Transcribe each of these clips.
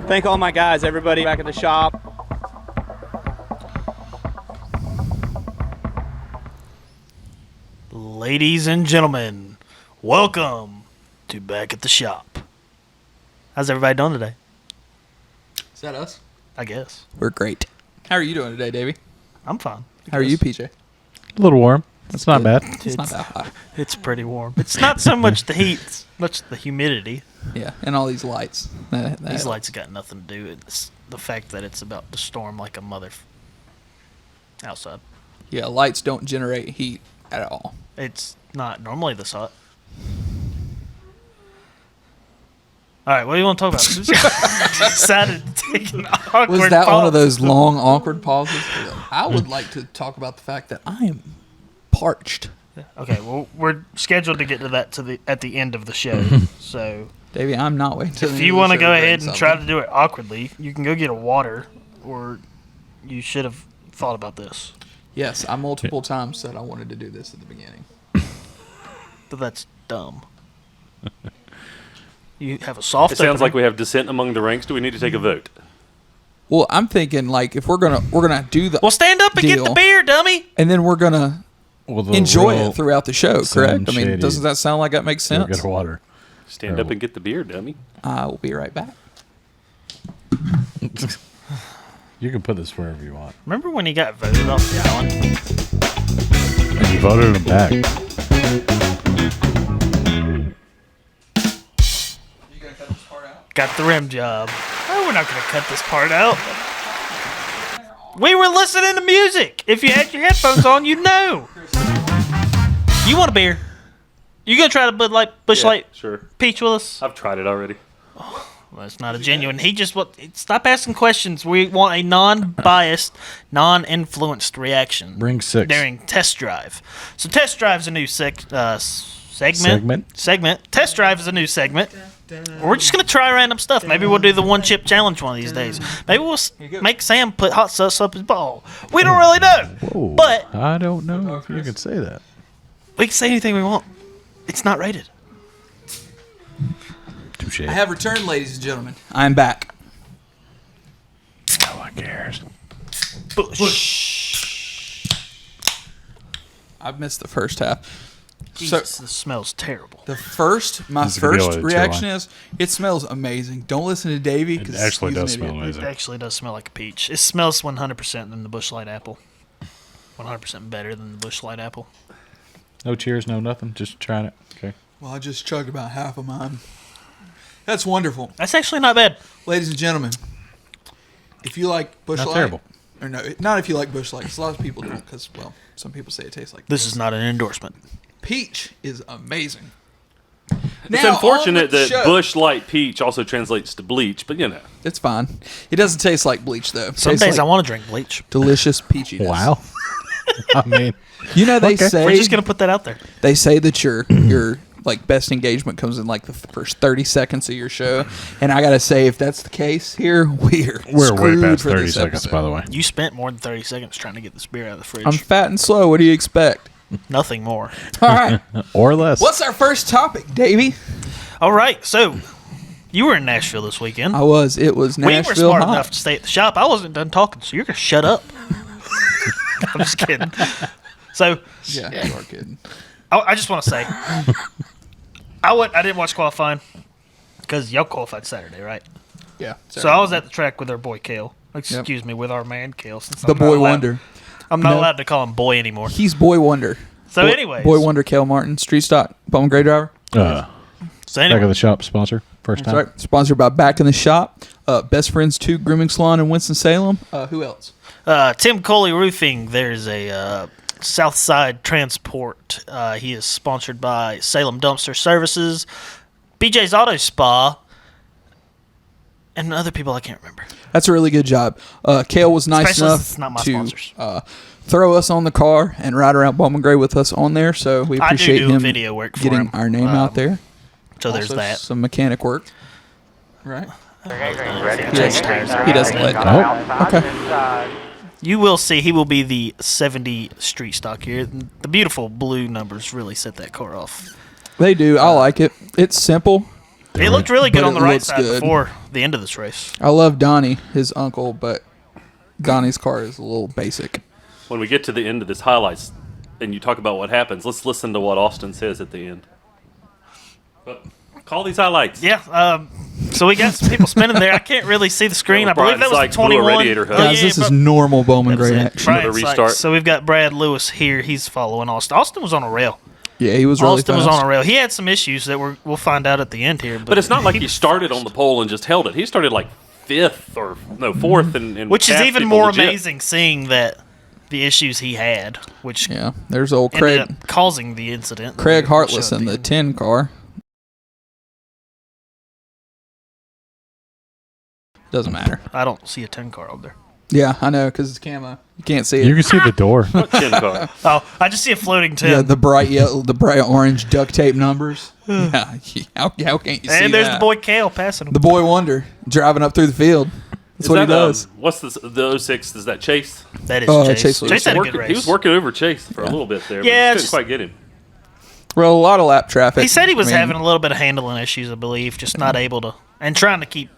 Thank all my guys, everybody back at the shop. Ladies and gentlemen, welcome to Back at the Shop. How's everybody doing today? Is that us? I guess. We're great. How are you doing today, Davey? I'm fine. How are you, PJ? A little warm. That's not bad. It's not that hot. It's pretty warm. It's not so much the heat, it's much the humidity. Yeah, and all these lights. These lights got nothing to do with this, the fact that it's about to storm like a mother outside. Yeah, lights don't generate heat at all. It's not normally this hot. All right, what do you want to talk about? Decided to take an awkward Was that one of pause. those long, awkward pauses? I would like to talk about the fact that I am parched. Okay, well, we're scheduled to get to that at the end of the show. So Davey, I'm not waiting till the if end you of the want to show go drink ahead and try to something. do it awkwardly, you can go get a water, or you should have thought about this. Yes, I multiple times said I wanted to do this at the beginning. But that's dumb. You have a soft It sounds opening. like we have dissent among the ranks. Do we need to take a vote? Well, I'm thinking like if we're gonna do the Well, stand up and get the deal. beer, dummy. and then we're gonna Well, the enjoy real it throughout the show, Slim correct? I mean, Shady. doesn't that sound like that makes Go sense? get water. Stand up and get the beer, dummy. I will be right back. You can put this wherever you want. Remember when he got voted off the island? And you voted him back. You gonna cut this part out? Got the rim job. Oh, we're not going to cut this part out. We were listening to music. If you had your headphones on, you know. You want a beer? You gonna try the Bud Light, Bush Light Sure. Peach with us? I've tried it already. Well, it's not a genuine. He just stop asking questions. We want a non-biased, non-influenced reaction. Bring 6. during test drive. So test drive is a new segment. Test drive is a new segment. We're just gonna try random stuff. Maybe we'll do the one chip challenge one of these days. Maybe we'll make Sam put hot sauce up his ball. We don't really know, Whoa. but I don't know if you can say that. we can say anything we want. It's not rated. Touche. I have returned, ladies and gentlemen. I'm back. No one cares. Bush. I've missed the first half. Jesus, this smells terrible. My This is gonna be first able to reaction chill is it smells amazing. Don't listen to Davey It because actually does smell It amazing. actually does smell like a peach. It smells 100% than the Bush Light apple. 100% better than the Bush Light apple. No cheers, no nothing. Just trying it. Okay. Well, I just chugged about half of mine. That's wonderful, That's actually not bad. ladies and gentlemen. If you like Bush Not Light, terrible. or no, not if you like Bush Light. 'Cause a lot of people don't. Because some people say it tastes like This is not an endorsement. peach is amazing. It's unfortunate that Bush Light Peach also translates to bleach, but you know. It's fine. It doesn't taste like bleach though. It Some tastes days I like want to drink bleach. delicious peachiness. Wow. I mean, You know they Okay. say We're just gonna put that out there. they say that your like best engagement comes in like the first 30 seconds of your show, and I gotta say if that's the case here, we're we're way screwed past for 30 this seconds, episode. by the way. You spent more than 30 seconds trying to get this beer out of the fridge. I'm fat and slow. What do you expect? Nothing more. All right, Or less. what's our first topic, Davey? All right, so you were in Nashville this weekend. It was we were Nashville smart hot. enough to stay at the shop. I wasn't done talking, so you're gonna shut up. I'm just kidding. So Yeah, you are kidding. I just want to say, I didn't watch qualifying because y'all qualified Saturday, right? Yeah. So I was at the track with our boy Kale. Excuse me, with our man Kale. Since the I'm not boy allowed- wonder. I'm not No. allowed to call him boy anymore. He's boy wonder. So, Boy- anyways, boy wonder, Kale Martin, street stock, Bowman Gray driver. So Back anyway, of the shop sponsor. First time. That's right. Sponsored by Back in the Shop, Best Friends 2 Grooming Salon in Winston-Salem. Who else? Tim Coley Roofing. There's a Southside Transport. He is sponsored by Salem Dumpster Services, BJ's Auto Spa, and other people I can't remember. That's a really good job. Kale was nice Especially enough since it's not my to sponsors. throw us on the car and ride around Bowman Gray with us on there. So we I do appreciate do him video work for getting him. our name out there. So there's Also, that. some mechanic work. Right? He doesn't, He doesn't let Oh, Okay. You will see he will be the 70 street stock here. The beautiful blue numbers really set that car off. They do. I like it. It's simple. He looked really good But on the it right looks side good. before the end of this race. I love Donnie, his uncle, but Donnie's car is a little basic. When we get to the end of this highlights and you talk about what happens, let's listen to what Austin says at the end. But call these highlights. Yeah. So we got some people spinning there. I can't really see the screen. I believe that was Brian the Sykes blew a 21. radiator hose. Guys, this is normal Bowman Gray action. Brian Another Sykes. restart. So we've got Brad Lewis here. He's following Austin. Austin was on a rail. Yeah, he was really Austin was fast. on a rail. He had some issues that we'll find out at the end here. But it's not like he started on the pole and just held it. He started like fourth and which is passed even people more legit. amazing, seeing that the issues he had, which Yeah, there's old ended Craig up causing the incident. Craig We'll Hartless show at in the end. 10 car. Doesn't matter. I don't see a 10 car over there. Yeah, I know, because it's camo. You can't see it. You can see the door. What 10 car? Oh, I just see a floating 10. Yeah, the bright yellow, the bright orange duct tape numbers. Yeah, how can't you see and there's that? the boy Kale passing him. The boy wonder driving up through the field. That's Is what he that, does. What's the 06? Is that Chase? That is Chase Chase. Lewis. Chase had a good Working- race. he was working over Chase for a little bit there. Yeah, but it's just couldn't quite get him. Well, a lot of lap traffic. He said he was I mean, having a little bit of handling issues, I believe, just not able to, and trying to keep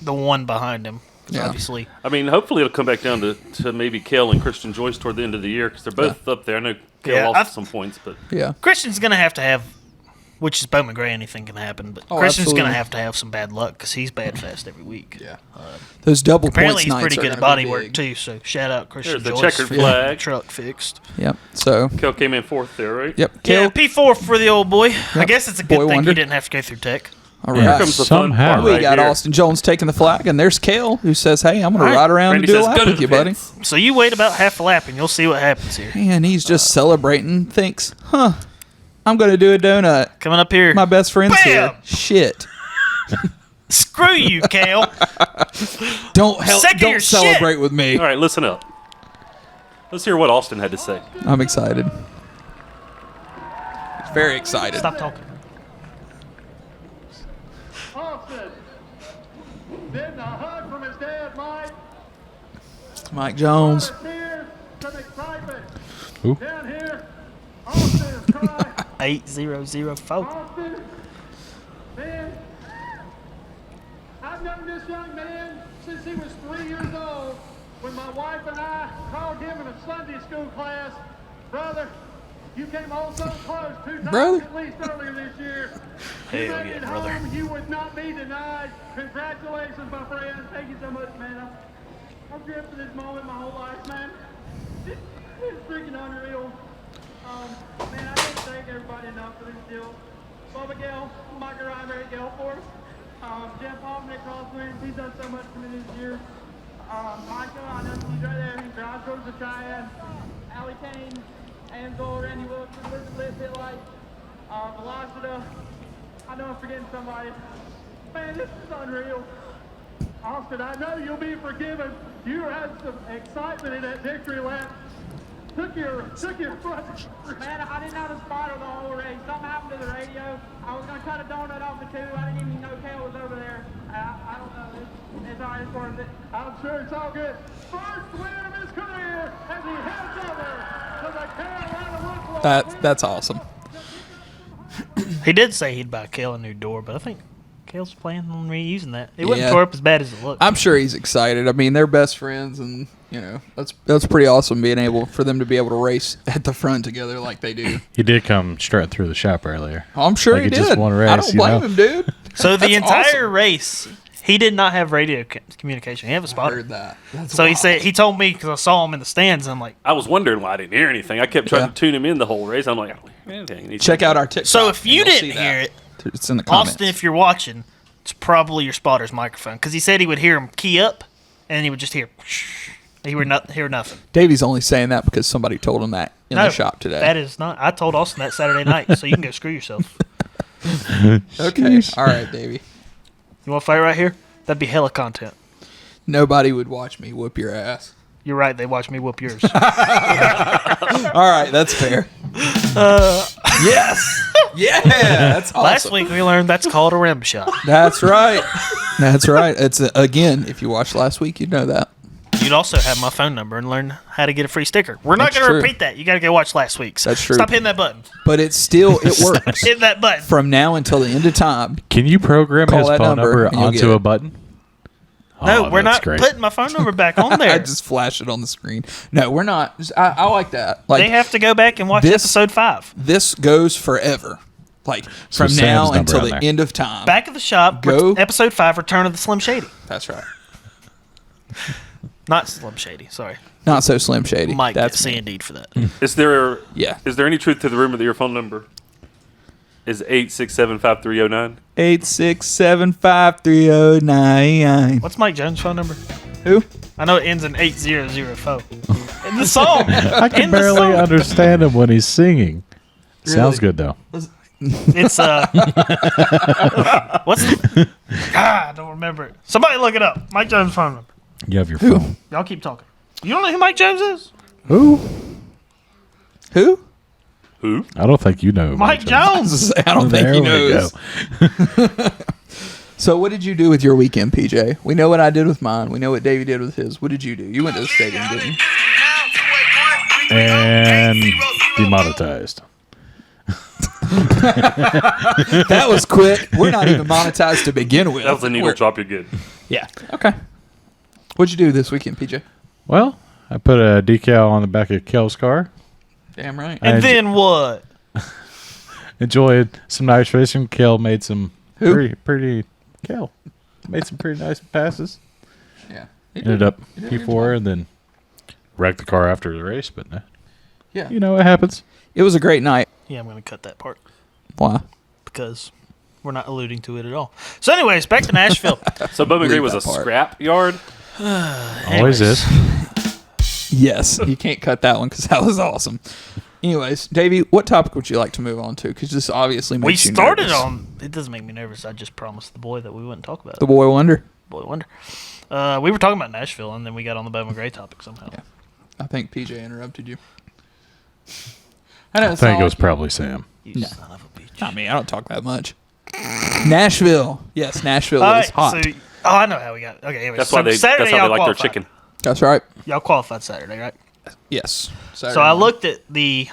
the one behind him. 'Cause Yeah. obviously, I mean, hopefully it'll come back down to maybe Kale and Christian Joyce toward the end of the year because they're both up there. I know Kale Yeah, lost some points, but Yeah. Christian's going to have, which is Bowman Gray, anything can happen, but Oh, Christian's going absolutely. to have some bad luck because he's bad fast every week. Yeah. Those double Apparently, points he's nights pretty are good at gonna body be work, big. too, so shout out Christian There's the Joyce checkered for flag. getting the truck fixed. Yep. So, Kale came in fourth there, right? yep. Yeah, Kale, P4 for the old boy. I guess it's a good Boy thing wonder. he didn't have to go through tech. all Here right. comes the fun Somehow. part We right got here. Austin Jones taking the flag, and there's Kale who says, "Hey, I'm going All to right. ride around Randy and do a says, lap "Go to with the you, buddy." pits." So you wait about half a lap and you'll see what happens here. And he's just celebrating. Thinks, "Huh, I'm going to do a donut. Coming up here. My best friend's here." Bam! Shit. Screw you, Kale. Don't help. Sick of your Don't celebrate with me. All right, listen up. Let's hear what Austin had to say. I'm excited. Very excited. Stop talking. Austin, getting a hug from his dad, Mike. Mike Jones. Tears, some excitement. Who? Down here, Austin is crying. 8004. Austin, man, I've known this young man since he was 3 years old when my wife and I called him in a Sunday school class. Brother, you came home so close 2 times Brother. at least earlier this year. Hell You made yeah, it brother. home. You would not be denied. Congratulations, my friend. Thank you so much, man. I've dreamt of this moment my whole life, man. It's freaking unreal. Man, I can't thank everybody enough for this deal. Bubba Gale, Mike Ryan, Ray Gale for us. Jeff Hoffman at Crosswinds, he's done so much for me this year. Michael, I know he's right there. He drives towards the triad. Allie Kane, Ansel, Randy Wilson, Elizabeth Pit Light, Velocita. I know I'm forgetting somebody. Man, this is unreal. Austin, I know you'll be forgiven. You had some excitement in that victory lap. Took your foot. Man, I didn't have a spotter the whole race. Something happened to the radio. I was going to cut a donut off the tube. I didn't even know Kale was over there. I don't know. It's all right. It's worth it. I'm sure it's all good. First win of his career as he heads over to the Carolina Wicklow. That's awesome. He did say he'd buy Kale a new door, but I think Kale's planning on reusing that. It wouldn't Yeah. tore up as bad as it looked. I'm sure he's excited. I mean, they're best friends, and that's pretty awesome being able for them to be able to race at the front together like they do. He did come straight through the shop earlier. I'm sure Like he he just did. won a I race, don't you blame know? him, dude. So the That's entire awesome. race, he did not have radio communication. He had a I spotter. heard that. That's So he wild. said he told me because I saw him in the stands. And I'm like, I was wondering why I didn't hear anything. I kept trying Yeah. to tune him in the whole race. I'm like, I don't hear anything. He's Check out our TikTok. so if and you you'll didn't see that. hear it, It's in the comments. Austin, if you're watching, it's probably your spotter's microphone because he said he would hear him key up, and he would just hear. He would not hear nothing. Davey's only saying that because somebody told him that in the shop today. That is not. I told Austin that Saturday night, so you can go screw yourself. Okay. All right, Davey. You want to fight right here? That'd be hella content. Nobody would watch me whoop your ass. You're right. They watch me whoop yours. All right, that's fair. Yes. Yeah, that's awesome. Last week we learned that's called a rim shot. That's right. That's right. It's again, if you watched last week, you'd know that. you'd also have my phone number and learn how to get a free sticker. We're not That's going to true. repeat that. You got to go watch last week's. That's true. Stop hitting that button. But it works. Hit that button. From now until the end of time. Can you program Call his that phone number number and you'll get onto it. a button? No, Oh, we're that's not great. putting my phone number back on there. I just flash it on the screen. No, we're not. I like that. Like They have to go back and watch this- episode 5. this goes forever. Like So from Sam's now number until on the there. end of time. Back of the shop, Go. episode 5, Return of the Slim Shady. That's right. Not Slim Shady, sorry. Not so Slim Shady. Mike That's gets me. C&D'd for that. Is there Yeah. is there any truth to the rumor that your phone number is 867-5309? 8675309. What's Mike Jones' phone number? Who? I know it ends in 8004. In the song. I can In the barely song. understand him when he's singing. Sounds Really? good though. It's what's the, I don't remember it. Somebody look it up. Mike Jones' phone number. You have your phone. Y'all keep talking. You don't know who Mike Jones is? Who? Who? Who? I don't think you know. Mike Jones. I don't think There he we knows. go. So what did you do with your weekend, PJ? We know what I did with mine. We know what Davey did with his. What did you do? You went to the stadium, didn't you? And demonetized. That was quick. We're not even monetized to begin with. That was a needle drop. You're good. Yeah. Okay. What'd you do this weekend, PJ? Well, I put a decal on the back of Kel's car. Damn right. And And- then what? Enjoyed some nice fishing. Kel made some Who? pretty. Kel made some pretty nice passes. Yeah. Ended up did a good P4 and then wrecked the car after the race. But Yeah. you know it happens. It was a great night. Yeah, I'm going to cut that part Why? because we're not alluding to it at all. So anyways, back to Nashville. So Bowman Green Leave was a that part. scrap yard. Always is. Yes. You can't cut that one because that was awesome. Anyways, Davey, what topic would you like to move on to? Because this obviously We makes you started nervous. on. It doesn't make me nervous. I just promised the boy that we wouldn't talk about it. The Boy Wonder. Boy Wonder. We were talking about Nashville, and then we got on the Bowman Gray topic somehow. Yeah. I think PJ interrupted you. I know. I it's think not it was like- probably Sam. You son of a bitch. Not me. I don't talk that much. Nashville. Yes, Nashville All is right, hot. so I know how we got. Okay, anyways, That's so why they. Saturday That's how y'all they like their qualified. chicken. That's right. Y'all qualified Saturday, right? Yes. So I looked at the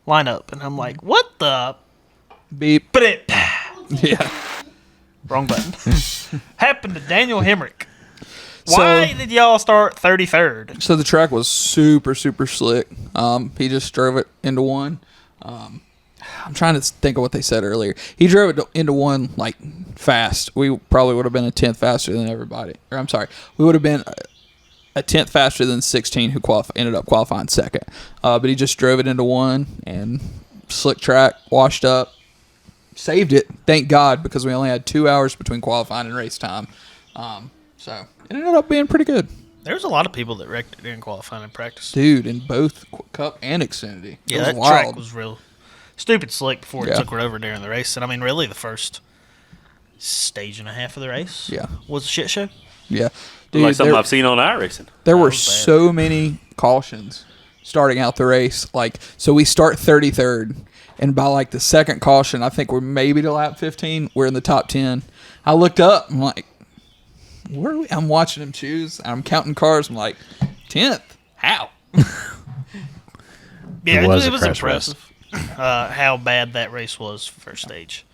lineup, and I'm like, "What the?" Beep. But it Yeah. wrong button. Happened to Daniel Hemrick. Why did y'all start 33rd? So the track was super, super slick. He just drove it into one. I'm trying to think of what they said earlier. He drove it into one like fast. We probably would have been a 10th faster than everybody. Or I'm sorry, we would have been a 10th faster than 16 who ended up qualifying second. But he just drove it into one and slick track, washed up, saved it. Thank God, because we only had 2 hours between qualifying and race time. So it ended up being pretty good. There was a lot of people that wrecked it during qualifying and practice. Dude, in both Cup and Xfinity. Yeah, It was that wild. track was real stupid slick before Yeah. it took her over during the race. And I mean, really, the first stage and a half of the race Yeah. was a shit show. Yeah. Like Dude, something I've seen on iRacing. there were was bad. so many cautions starting out the race. Like, so we start 33rd, and by like the second caution, I think we're maybe to lap 15. We're in the top 10. I looked up. I'm like, where are we? I'm watching them choose. I'm counting cars. I'm like, 10th. How? Yeah, It was a was crash impressive how bad that race was first stage.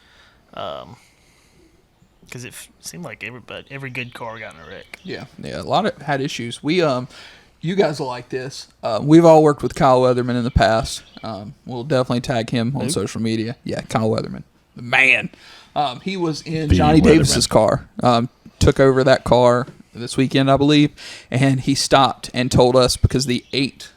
Because it seemed like every good car got in a wreck. Yeah, a lot of had issues. We you guys will like this. We've all worked with Kyle Weatherman in the past. We'll definitely tag him on social media. Yeah, Kyle Weatherman, the man. He was in The Johnny Weatherman. Davis's car. Took over that car this weekend, I believe, and he stopped and told us because the 8.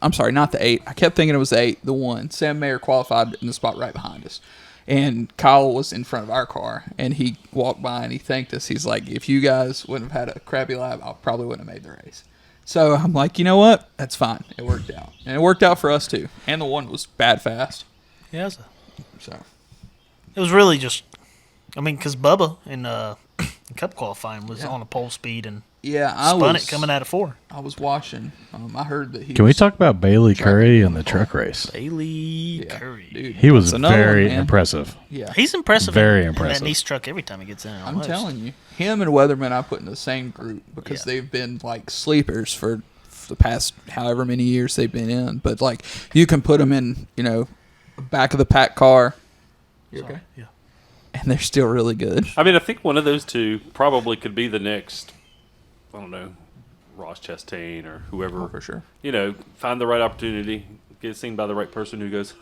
I'm sorry, not the 8. I kept thinking it was the 8. The 1. Sam Mayer qualified in the spot right behind us. And Kyle was in front of our car, and he walked by and he thanked us. He's like, if you guys wouldn't have had a crappy lap, I probably wouldn't have made the race. So I'm like, you know what? That's fine. It worked out. And it worked out for us, too. And the one was bad fast. Yeah, So, it was really just, I mean, because Bubba and Cup qualifying was on a pole speed and Yeah, spun it coming out of 4. I was watching. I heard that he. Can we was- talk about Bailey Curry in the truck race? Bailey Yeah, Curry. dude, He was that's another one, very man. impressive. Yeah, He's impressive. Very in impressive. that niece truck every time he gets in. I'm almost. telling you, him and Weatherman I put in the same group because Yeah. they've been like sleepers for the past however many years they've been in. But like, you can put them in, back of the pack car. You okay? Yeah. And they're still really good. I mean, I think one of those two probably could be the next, I don't know, Ross Chastain or whoever. Oh, for sure. Find the right opportunity, get seen by the right person who goes,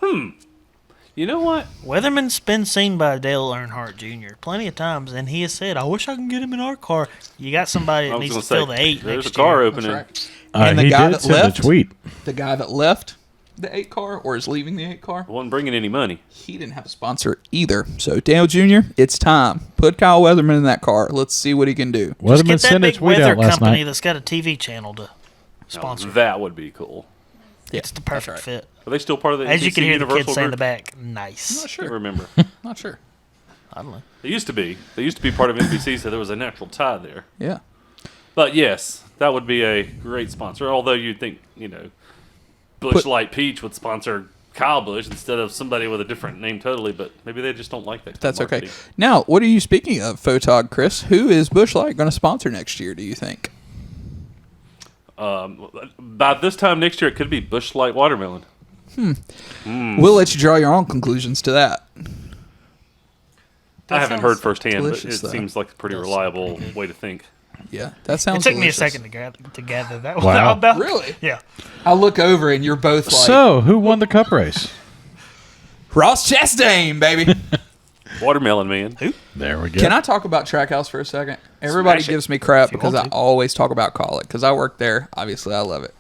you know what? Weatherman's been seen by Dale Earnhardt Jr. plenty of times, and he has said, "I wish I can get him in our car." You got somebody I that was needs going to to fill the say, 8 there's a next car year. That's opening. right. And the He guy did that send left, a tweet. the guy that left the 8 car or is leaving the 8 car, Wasn't bringing any money. he didn't have a sponsor either. So Dale Jr., it's time. Put Kyle Weatherman in that car. Let's see what he can do. Just Weatherman get that sent a big tweet weather out last company night. that's got a TV channel to Now, sponsor. that would be cool. It's the perfect right. fit. Are they still part of the As you NBC can hear the Universal kids say in the group? back, I'm nice. not I sure. can't remember. Not sure. I don't know. They used to be. They used to be part of NBC, so there was a natural tie there. Yeah. But yes, that would be a great sponsor. Although you'd think, Bush But- Light Peach would sponsor Kyle Busch instead of somebody with a different name totally. But maybe they just don't like that. That's okay. marketing. Now, what are you speaking of, Photog Chris? Who is Busch Light going to sponsor next year, do you think? By this time next year, it could be Busch Light Watermelon. We'll let you draw your own conclusions to that. I haven't sounds heard firsthand, but delicious, it though. seems like a pretty Does reliable way to think. Yeah, that It sounds took me a delicious. second to gather that one Wow. about. Really? Yeah. I look over and you're both like, So, who won the cup race? Ross Chastain, baby. Watermelon Man. There we go. Can I talk about Trackhouse for a second? Everybody Smash it. gives me crap If you because I want to. always talk about Call It because I work there. Obviously, I love it.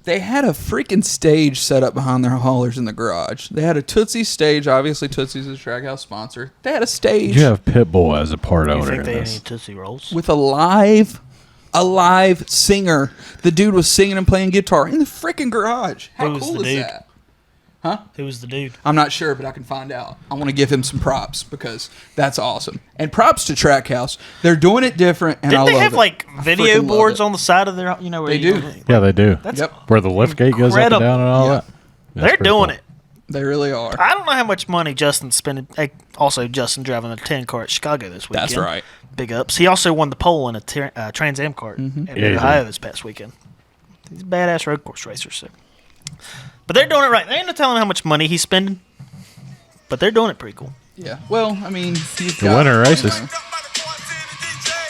They had a freaking stage set up behind their haulers in the garage. They had a Tootsie stage. Obviously, Tootsie's a Trackhouse sponsor. They had a stage You have Pitbull as a part You owner think in they had any this. Tootsie Rolls? with a live singer. The dude was singing and playing guitar in the freaking garage. How Who was cool the is dude? that? Who was the dude? I'm not sure, but I can find out. I want to give him some props because that's awesome. And props to Trackhouse. They're doing it different, and I Didn't they love have it. like I video freaking love boards it. on the side of their? Where They you- do. Yeah, they do. That's Yep. Where the lift gate goes up and incredible. down and all Yeah. that. That's They're pretty doing cool. it. They really are. I don't know how much money Justin's spending. Also, Justin driving a 10 car at Chicago this weekend. That's right. Big ups. He also won the pole in a Trans Am kart Mm-hmm. at Yeah, he Ohio did. this past weekend. He's a badass road course racer. So. But they're doing it right. They ain't no telling how much money he's spending, but they're doing it pretty cool. Yeah. Well, I mean, he's The got, winter you races. know,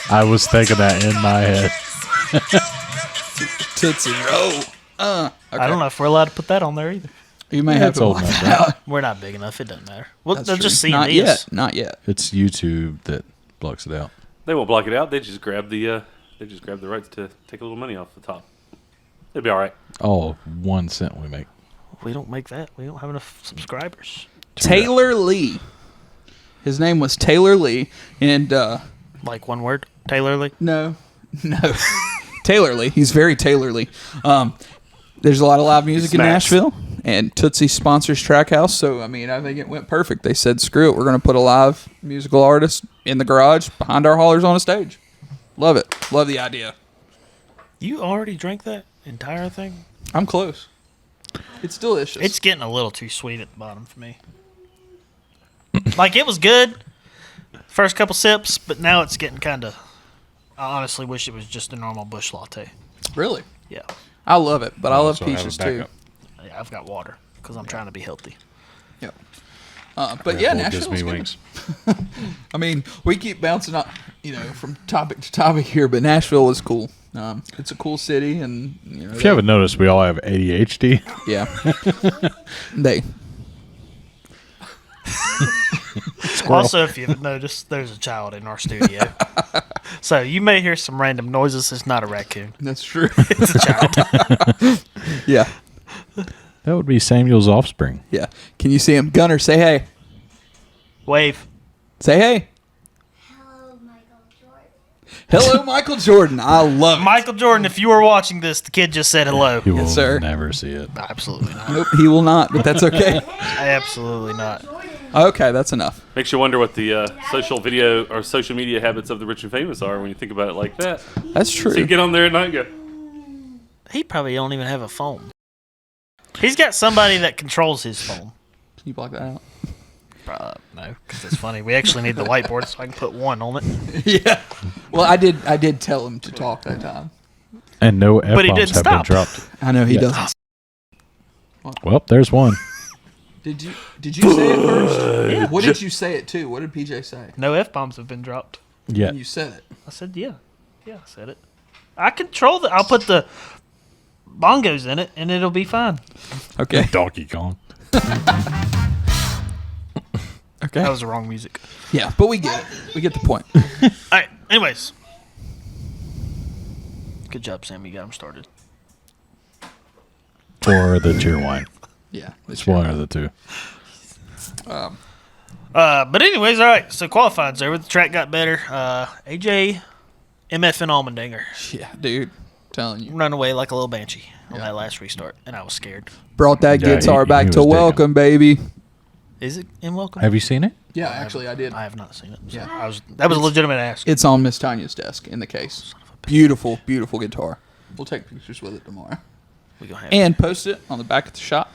I was thinking that in my head. Tootsie Roll. Okay. I don't know if we're allowed to put that on there either. You may Yeah, have it's to old block enough, that out. We're not big enough. It doesn't matter. Well, That's they'll true. just see Not these. yet. Not yet. It's YouTube that blocks it out. They won't block it out. They just grab the rights to take a little money off the top. It'll be all right. Oh, 1 cent we make. We don't make that. We don't have enough subscribers. Taylor Lee. His name was Taylor Lee, and Like one word. Taylor Lee. no, Taylor Lee. He's very Taylor Lee. There's a lot of live music in Smacks. Nashville, and Tootsie sponsors Trackhouse. So I mean, I think it went perfect. They said, "Screw it, we're going to put a live musical artist in the garage behind our haulers on a stage." Love it. Love the idea. You already drank that entire thing? I'm close. It's delicious. It's getting a little too sweet at the bottom for me. Like, it was good first couple sips, but now it's getting kind of... I honestly wish it was just a normal Busch latte. really. Yeah. I love it, but I love So have a peaches too. backup. Yeah, I've got water because I'm trying to be healthy. Yep. But yeah, Red Bull gives Nashville's me good. wings. I mean, we keep bouncing up, from topic to topic here, but Nashville was cool. It's a cool city, and If you haven't noticed, we all have ADHD. yeah, they. Also, if you've noticed, there's a child in our studio. So you may hear some random noises. It's not a raccoon. That's true. It's a child. yeah, That would be Samuel's offspring. yeah. Can you see him, Gunner? Say hey. Wave. Say hey. Hello, Michael Jordan. Hello, Michael Jordan. I love it. Michael Jordan, if you were watching this, the kid just said hello. He will sir. never see it. Absolutely not. Nope, he will not, but that's okay. Absolutely not. Okay, that's enough. Makes you wonder what the social video or social media habits of the rich and famous are when you think about it like that. That's So you true. get on there at night and go, He probably don't even have a phone. He's got somebody that controls his phone. Can you block that out? No, because it's funny. We actually need the whiteboard so I can put one on it. Yeah. Well, I did tell him to talk that time. And no But he F-bombs didn't have been stop. dropped. I know he Yeah. doesn't. Well, there's one. Did you say it first? Yeah. What did you say it to? What did PJ say? No F-bombs have been dropped. Yeah. You said it. I said, yeah. Yeah, I said it. I control the. I'll put the bongos in it, and it'll be fine. Okay. Donkey Kong. Okay. That was the wrong music. Yeah, but we get it. We get the point. All right. Anyways. Good job, Sam. You got him started. Or the cheer wine. Yeah. It's one of the two. But anyways, all right. So qualifying's over. The track got better. AJ, MF, and Allmendinger Yeah, dude. Telling you. run away like a little banshee on that last restart, and I was scared. Brought that Yeah, guitar he back was to digging. welcome, baby. Is it in welcome? Have you seen it? Yeah, actually, I did. I have not seen it. So Yeah. that was a legitimate ask. It's on Miss Tanya's desk in the case. Beautiful, beautiful guitar. We'll take pictures with it tomorrow. We gonna have And post it on the back of the shop,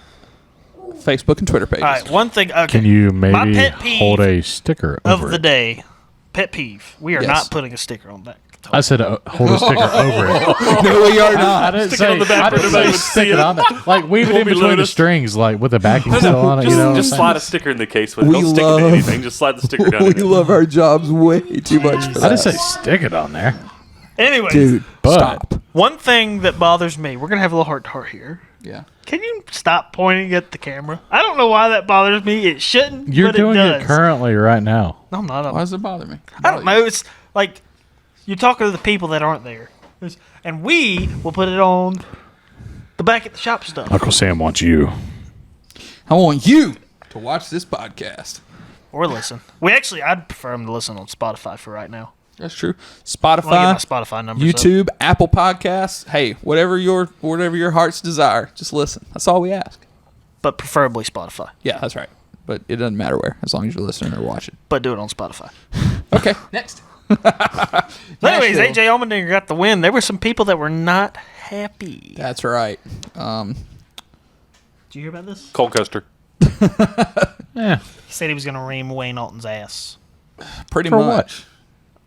Facebook and Twitter pages. all right. One thing. Okay. Can you My maybe pet peeve hold a sticker of over the it? day? Pet peeve. We are Yes. not putting a sticker on that. I said hold a sticker over it. No, we are not. I didn't Stick it on the back I for didn't everybody say to stick see it it. on there. Like weave it Won't in be between the Lunas. strings, like with the backing still on it. just, You know what I'm just saying? slide a sticker in the case with it. We Don't stick it love- to anything. Just slide the sticker down. We in it. love our jobs way too much for I that. didn't say stick it on there. Anyways, Dude, But- stop. one thing that bothers me. We're gonna have a little heart to heart here. Yeah. Can you stop pointing at the camera? I don't know why that bothers me. It shouldn't. You're but doing it it does. currently right now. No, I'm not. Why does it bother me? I don't know. It's like you're talking to the people that aren't there, and we will put it on the back at the shop stuff Uncle Sam wants you. I want you to watch this podcast. or listen. I'd prefer them to listen on Spotify for right now. That's true. Well, I get my Spotify, Spotify numbers. up. YouTube, Apple Podcasts. Hey, whatever your heart's desire, just listen. That's all we ask. but preferably Spotify. Yeah, that's right. But it doesn't matter where, as long as you're listening or watching. But do it on Spotify. Okay, next. So anyways, Nashville. AJ Allmendinger got the win. There were some people that were not happy. That's right. Did you hear about this? Colchester. Yeah. He said he was going to ream Wayne Alton's ass. Pretty For what? much.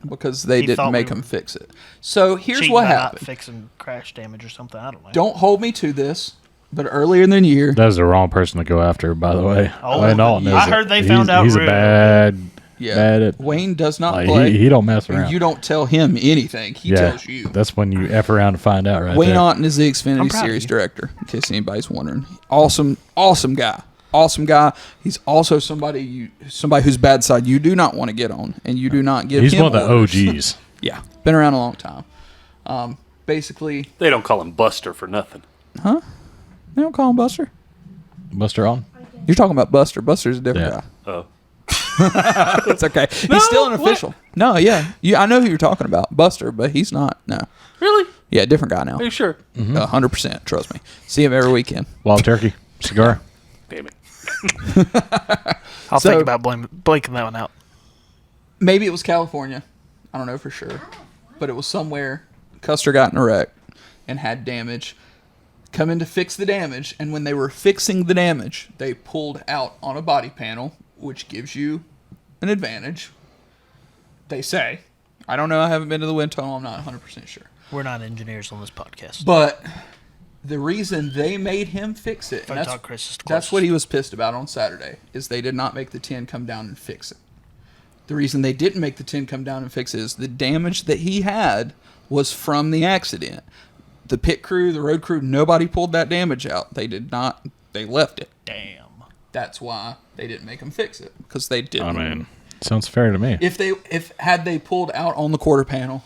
Because they He didn't thought make we him were fix it. So here's Cheating what by not happened. fixing crash damage or something. I don't know. Don't hold me to this, but earlier in the year, That was the wrong person to go after, by the way. Oh, Wayne Alton I is heard they found out He's real- a bad at, Wayne does not like, play. he don't mess and around. you don't tell him anything. He yeah, tells you. that's when you F around to find out right Wayne there. Alton is the I'm Xfinity proud of Series you. director, in case anybody's wondering. Awesome guy. Awesome guy. He's also somebody whose bad side you do not want to get on, and you do not give He's him one of the orders. OGs. Yeah, been around a long time. Basically, They don't call him Buster for nothing. they don't call him Buster. Buster Alton? You're talking about Buster. Buster's a different Yeah. guy. Oh. It's okay. He's still an official. No, yeah. I know who you're talking about, Buster, but he's not. No. Really? Yeah, different guy now. Are you sure? 100%. Trust me. See him every weekend. Wild Turkey. Cigar. Damn it. I'll So- think about blanking that one out. Maybe it was California. I don't know for sure. But it was somewhere. Custer got in a wreck and had damage. Come in to fix the damage, and when they were fixing the damage, they pulled out on a body panel, which gives you an advantage. They say. I don't know. I haven't been to the wind tunnel. I'm not 100% sure. We're not engineers on this podcast. But the reason they made him fix it, and Photog Chris is the that's what closest. he was pissed about on Saturday, is they did not make the 10 come down and fix it. The reason they didn't make the 10 come down and fix it is the damage that he had was from the accident. The pit crew, the road crew, nobody pulled that damage out. They did not. They left it. Damn. That's why they didn't make him fix it, because they didn't. I mean, sounds fair to me. if had they pulled out on the quarter panel,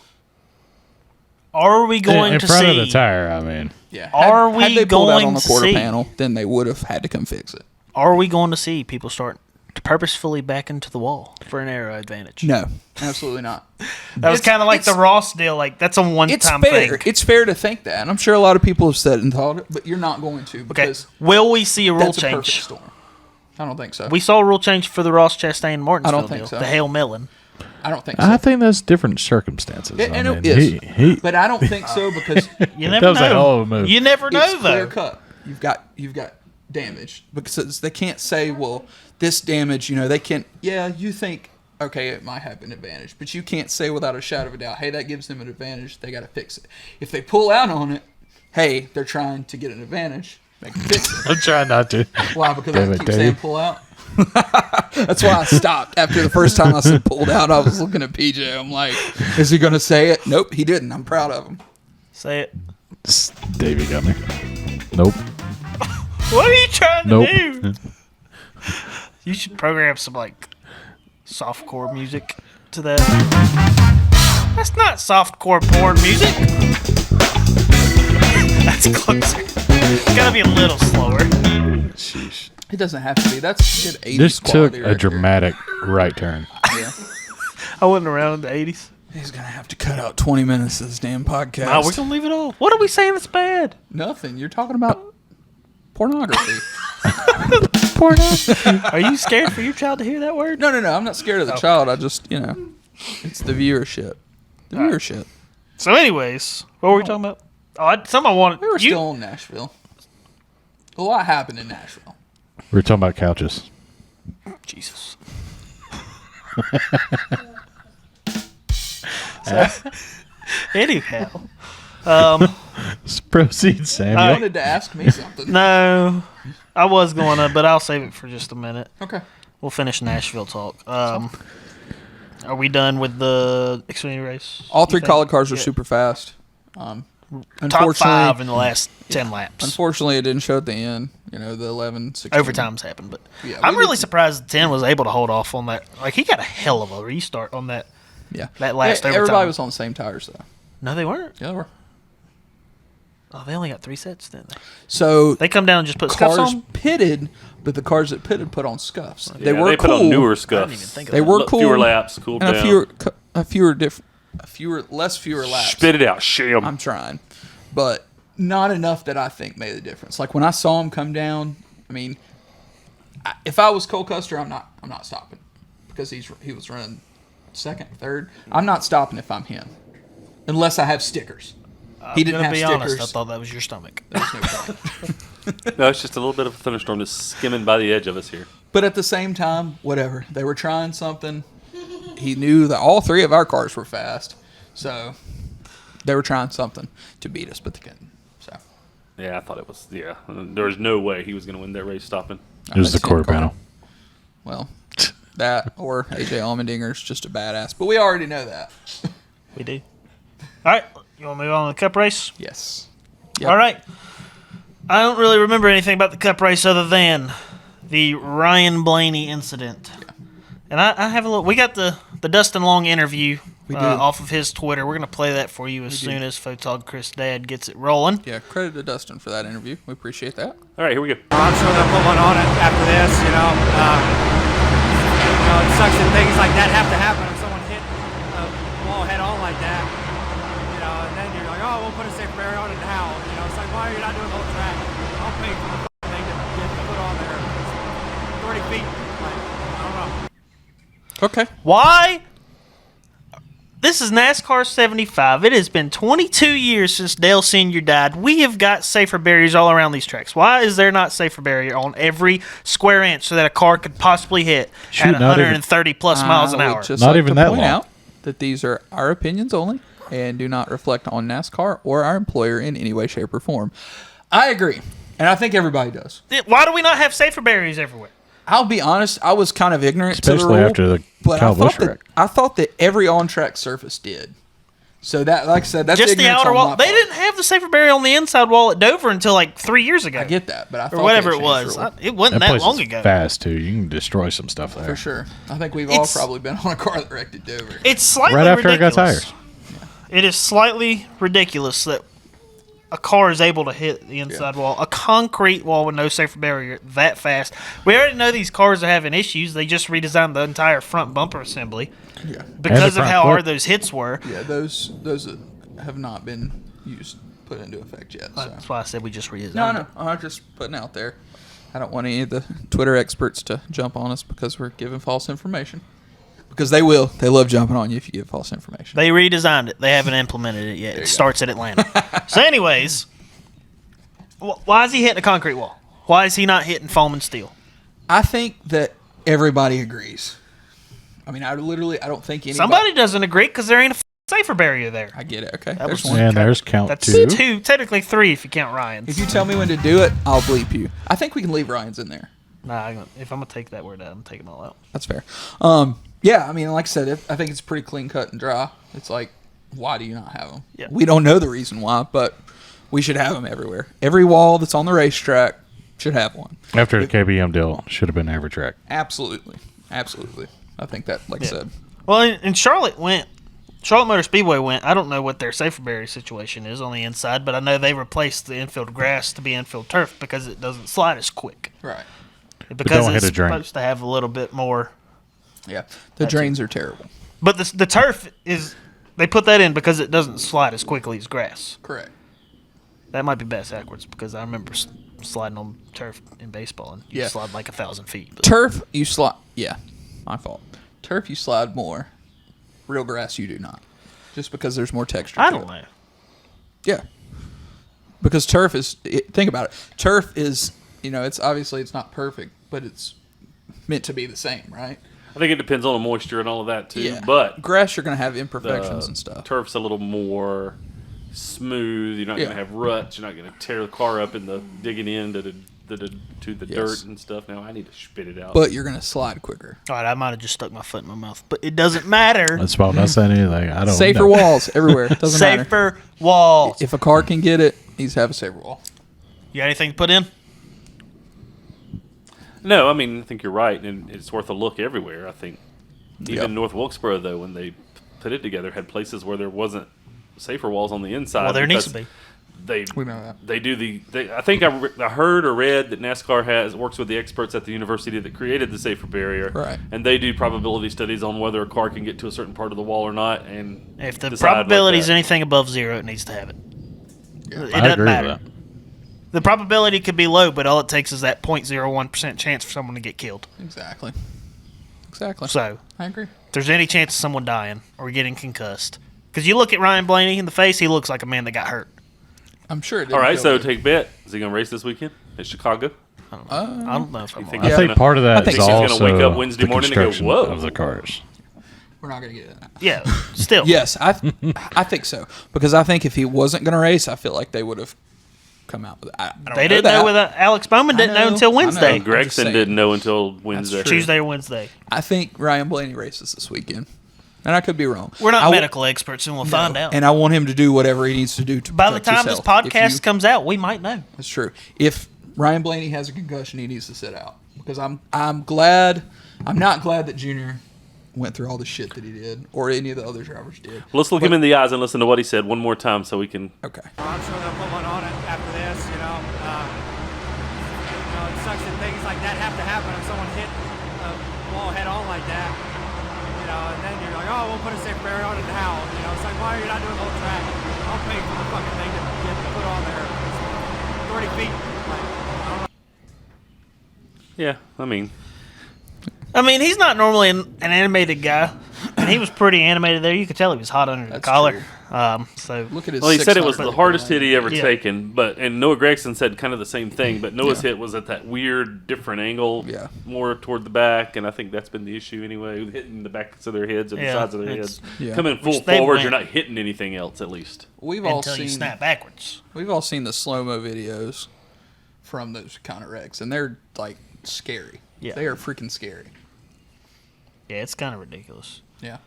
Are we going in to front see? of the tire, I mean. yeah. Are had we they pulled out going on the to quarter see? panel, then they would have had to come fix it. Are we going to see people start to purposefully back into the wall for an aero advantage? No, absolutely not. That was It's- kind of like the it's- Ross deal. Like that's a It's one-time fair. thing. It's fair to think that, and I'm sure a lot of people have said it and thought it, but you're not going to Okay. because Will we see a rule that's a perfect change? storm. I don't think so. We saw a rule change for the Ross Chastain Martinsville I don't think deal. so. The Hail Melon. I don't think so. I think that's different circumstances. And I it mean, is. he But I don't think so because You never that was a know. hell of a move. You never know, it's clear though. cut. You've got damage because they can't say, well, this damage. They can't. Yeah, you think okay, it might have an advantage, but you can't say without a shadow of a doubt, hey, that gives them an advantage. They got to fix it. If they pull out on it, hey, they're trying to get an advantage. They can fix it. I'm trying not to. Why? Because Damn I it, keep Dave. saying pull out. That's why I stopped after the first time I said pulled out. I was looking at PJ. I'm like, is he going to say it? Nope, he didn't. I'm proud of him. Say it. Davey got me. Nope. What are you trying to Nope. do? You should program some softcore music to that. That's not softcore porn music. That's closer. It's gotta be a little slower. Sheesh. It doesn't have to be. That's good 80s This took quality a right there. dramatic right turn. Yeah. I wasn't around in the 80s. He's going to have to cut out 20 minutes of this damn podcast. No, we're gonna leave it all. What are we saying that's bad? Nothing. You're talking about pornography. Are you scared for your child to hear that word? No. I'm not scared of the child. I just, it's the viewership. The viewership. So, anyways, what were we talking about? Someone wanted. We were you, still in Nashville. A lot happened in Nashville. We were talking about couches. Jesus. Anyhow, Proceed, Samuel. You wanted to ask me something. no, I was going to, but I'll save it for just a minute. Okay. We'll finish Nashville talk. Are we done with the Xfinity race? All you three think? collie cars are Yeah. super fast. Top Unfortunately, 5 in the last 10 laps. Unfortunately, it didn't show at the end. The 11, 16. Overtimes happened, but Yeah, I'm we really did- surprised the 10 was able to hold off on that. He got a hell of a restart on that. Yeah. That last Everybody overtime. was on the same tires, though. No, they weren't. Yeah, they were. Oh, they only got 3 sets, didn't they? So They come down and just put scuffs cars on. pitted, but the cars that pitted put on scuffs. They Yeah, were they put cool. on newer I scuffs. didn't even think of They that. were cool. Fewer laps, cooled and down. less fewer laps. Spit it out, sham. I'm trying, but not enough that I think made a difference. Like when I saw him come down, if I was Cole Custer, I'm not stopping because he was running second, third. I'm not stopping if I'm him, unless I have stickers. He didn't I'm have gonna be stickers. honest, I thought that was your stomach. There's no point. No, it's just a little bit of a thunderstorm just skimming by the edge of us here. But at the same time, whatever. They were trying something. He knew that all three of our cars were fast, so they were trying something to beat us, but they couldn't. So Yeah, I thought it was. Yeah, there was no way he was going to win that race stopping. It was the quarter car. panel. Well, that or AJ Allmendinger's just a badass, but we already know that. We do. All right, you want to move on to the Cup race? Yes. Yep. All right. I don't really remember anything about the Cup race other than the Ryan Blaney incident. And I have a little. We got the Dustin Long interview off of his Twitter. We're gonna play that for you as soon as Photog Chris Dad gets it rolling. Yeah, credit to Dustin for that interview. We appreciate that. All right, here we go. I'm sure they'll put one on it after this, it sucks that things like that have to happen if someone hit a wall head on like that. And then you're like, oh, we'll put a safe barrier on it now. It's like, why are you not doing the whole track? I'll pay for the thing to get put on there. It's 30 feet. I don't know. Okay. Why? This is NASCAR 75. It has been 22 years since Dale Sr. died. We have got safer barriers all around these tracks. Why is there not safer barrier on every square inch so that a car could possibly hit Shoot, at not even- 130 plus miles an I would hour? just Not like even to that point long. out that these are our opinions only and do not reflect on NASCAR or our employer in any way, shape, or form. I agree, and I think everybody does. Why do we not have safer barriers everywhere? I'll be honest, I was kind of ignorant to the Especially rule, after the but Kyle I Busch thought, wreck. I thought that every on-track surface did. So that, like I said, that's Just the ignorance outer on wall. my They part. didn't have the safer barrier on the inside wall at Dover until like 3 years ago. I get that, but I thought or whatever they it changed was. the rule. It wasn't That that place long is ago. fast too. You can destroy some stuff there. For sure. I think we've all It's- probably been on a car that wrecked at Dover. It's slightly Right after ridiculous. I got tires. It is slightly ridiculous that a car is able to hit the inside wall, a concrete wall with no safer barrier that fast. We already know these cars are having issues. They just redesigned the entire front bumper assembly Yeah. because of front how fork. hard those hits were. Yeah, those have not been put into effect yet. So. That's why I said we just redesigned No, it. no, I'm just putting out there. I don't want any of the Twitter experts to jump on us because we're giving false information. Because they will. They love jumping on you if you give false information. They redesigned it. They haven't implemented it yet. It starts at Atlanta. So, anyways, why is he hitting a concrete wall? Why is he not hitting foam and steel? I think that everybody agrees. I mean, I don't think anybody. Somebody doesn't agree because there ain't a safer barrier there. I get it. Okay, That there's was- one. And there's count That's 2. two, technically 3 if you count Ryan's. If you tell me when to do it, I'll bleep you. I think we can leave Ryan's in there. Nah, if I'm gonna take that word out, I'm gonna take them all out. That's fair. Yeah, I mean, like I said, I think it's pretty clean cut and dry. It's like, why do you not have them? Yeah. We don't know the reason why, but we should have them everywhere. Every wall that's on the racetrack should have one. After the KBM deal, should have been every track. Absolutely. Absolutely. I think that, like I said. Well, and Charlotte Motor Speedway went. I don't know what their safer barrier situation is on the inside, but I know they replaced the infield grass to be infield turf because it doesn't slide as quick. Right. Because don't it's hit a drain. supposed to have a little bit more. Yeah. The drains are terrible. But the turf is. They put that in because it doesn't slide as quickly as grass. Correct. That might be backwards because I remember sliding on turf in baseball and you Yeah. slide like 1,000 feet. But Turf, you slide. Yeah, my fault. Turf, you slide more. Real grass, you do not. Just because there's more texture. I to don't it. know. Yeah. Because turf is. Think about it. Turf is. It's obviously it's not perfect, but it's meant to be the same, right? I think it depends on the moisture and all of that too. Yeah. But grass, you're going to have the imperfections and stuff. turf's a little more smooth. You're not going Yeah. to have ruts. You're not going to tear the car up in the digging into the Yes. dirt and stuff. Now I need to spit it out. But you're going to slide quicker. All right, I might have just stuck my foot in my mouth, but it doesn't matter. That's why I'm not saying anything. I don't Safer know. walls everywhere. Doesn't matter. Safer walls. If a car can get it, he needs to have a safer wall. You got anything to put in? No, I mean I think you're right, and it's worth a look everywhere. I think even Yep. North Wilkesboro, though, when they put it together, had places where there wasn't safer walls on the inside. Well, there needs to because be. They know that. They do I think I heard or read that NASCAR works with the experts at the university that created the safer barrier, Right. And they do probability studies on whether a car can get to a certain part of the wall or not. And If the decide like probability is that. anything above 0, it needs to have it. It I doesn't agree matter. with that. The probability could be low, but all it takes is that 0.01% chance for someone to get killed. Exactly. Exactly. So, I agree. if there's any chance of someone dying or getting concussed, because you look at Ryan Blaney in the face, he looks like a man that got hurt. I'm sure it didn't All right, feel so good. take bet. Is he going to race this weekend in Chicago? I don't know if I'm think on. I think part of that think is he's gonna also wake up Wednesday the morning and go, construction "Whoa." of the cars. We're not going to get into that. Yeah, still. Yes, I think so. Because I think if he wasn't going to race, I feel like they would have come out with it. I don't They didn't know without Alex Bowman didn't know until Wednesday. And Gregson saying. didn't know until Wednesday. true. Tuesday or Wednesday. I think Ryan Blaney races this weekend. And I could be wrong. We're not I w- medical experts, and we'll find out. And I want him to do whatever he needs to do to By the protect time this himself. If podcast you- comes out, we might know. That's true. If Ryan Blaney has a concussion, he needs to sit out. Because I'm glad. I'm not glad that Junior went through all the shit that he did, or any of the other drivers did. Let's look him in the eyes and listen to what he said one more time so we can. Okay. I'm sure they'll put one on it after this, it sucks that things like that have to happen if someone hit a wall head on like that. And then you're like, oh, we'll put a safe barrier on it now. It's like, why are you not doing the whole track? I'll pay for the fucking thing to get put on there. It's 30 feet. Like, I don't know. Yeah, I mean, he's not normally an animated guy, and he was pretty animated there. You could tell he was hot under the That's collar. true. So Look at his. Well, he said it was 600 the hardest hit he ever Yeah. taken, and Noah Gregson said kind of the same thing, but Noah's Yeah. hit was at that weird, different angle, Yeah. more toward the back, and I think that's been the issue anyway, hitting the backs of their heads or the Yeah, sides of their it's- heads. Yeah. Coming full Which they forward, went- you're not hitting anything else, at least. We've all until you seen. snap backwards. We've all seen the slow mo videos from those kind of wrecks, and they're like scary. Yeah. They are freaking scary. Yeah, it's kind of ridiculous. Yeah.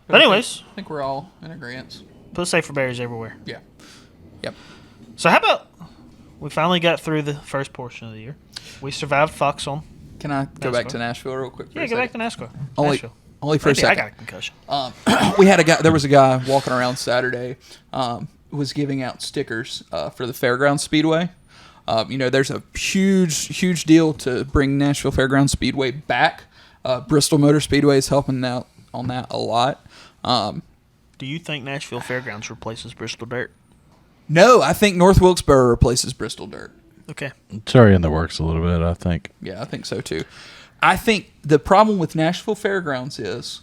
But anyways, I think we're all in agreement. put safer barriers everywhere. Yeah. Yep. So how about we finally got through the first portion of the year? We survived Foxhole. Can I go back NASCAR. to Nashville real quick? For Yeah, a go back second? to NASCAR. Only, Nashville. only for a Maybe I second. got a concussion. We had a guy. There was a guy walking around Saturday, was giving out stickers for the Fairgrounds Speedway. There's a huge deal to bring Nashville Fairgrounds Speedway back. Bristol Motor Speedway is helping out on that a lot. Do you think Nashville Fairgrounds replaces Bristol Dirt? No, I think North Wilkesboro replaces Bristol Dirt. Okay. It's already in the works a little bit, I think. Yeah, I think so too. I think the problem with Nashville Fairgrounds is,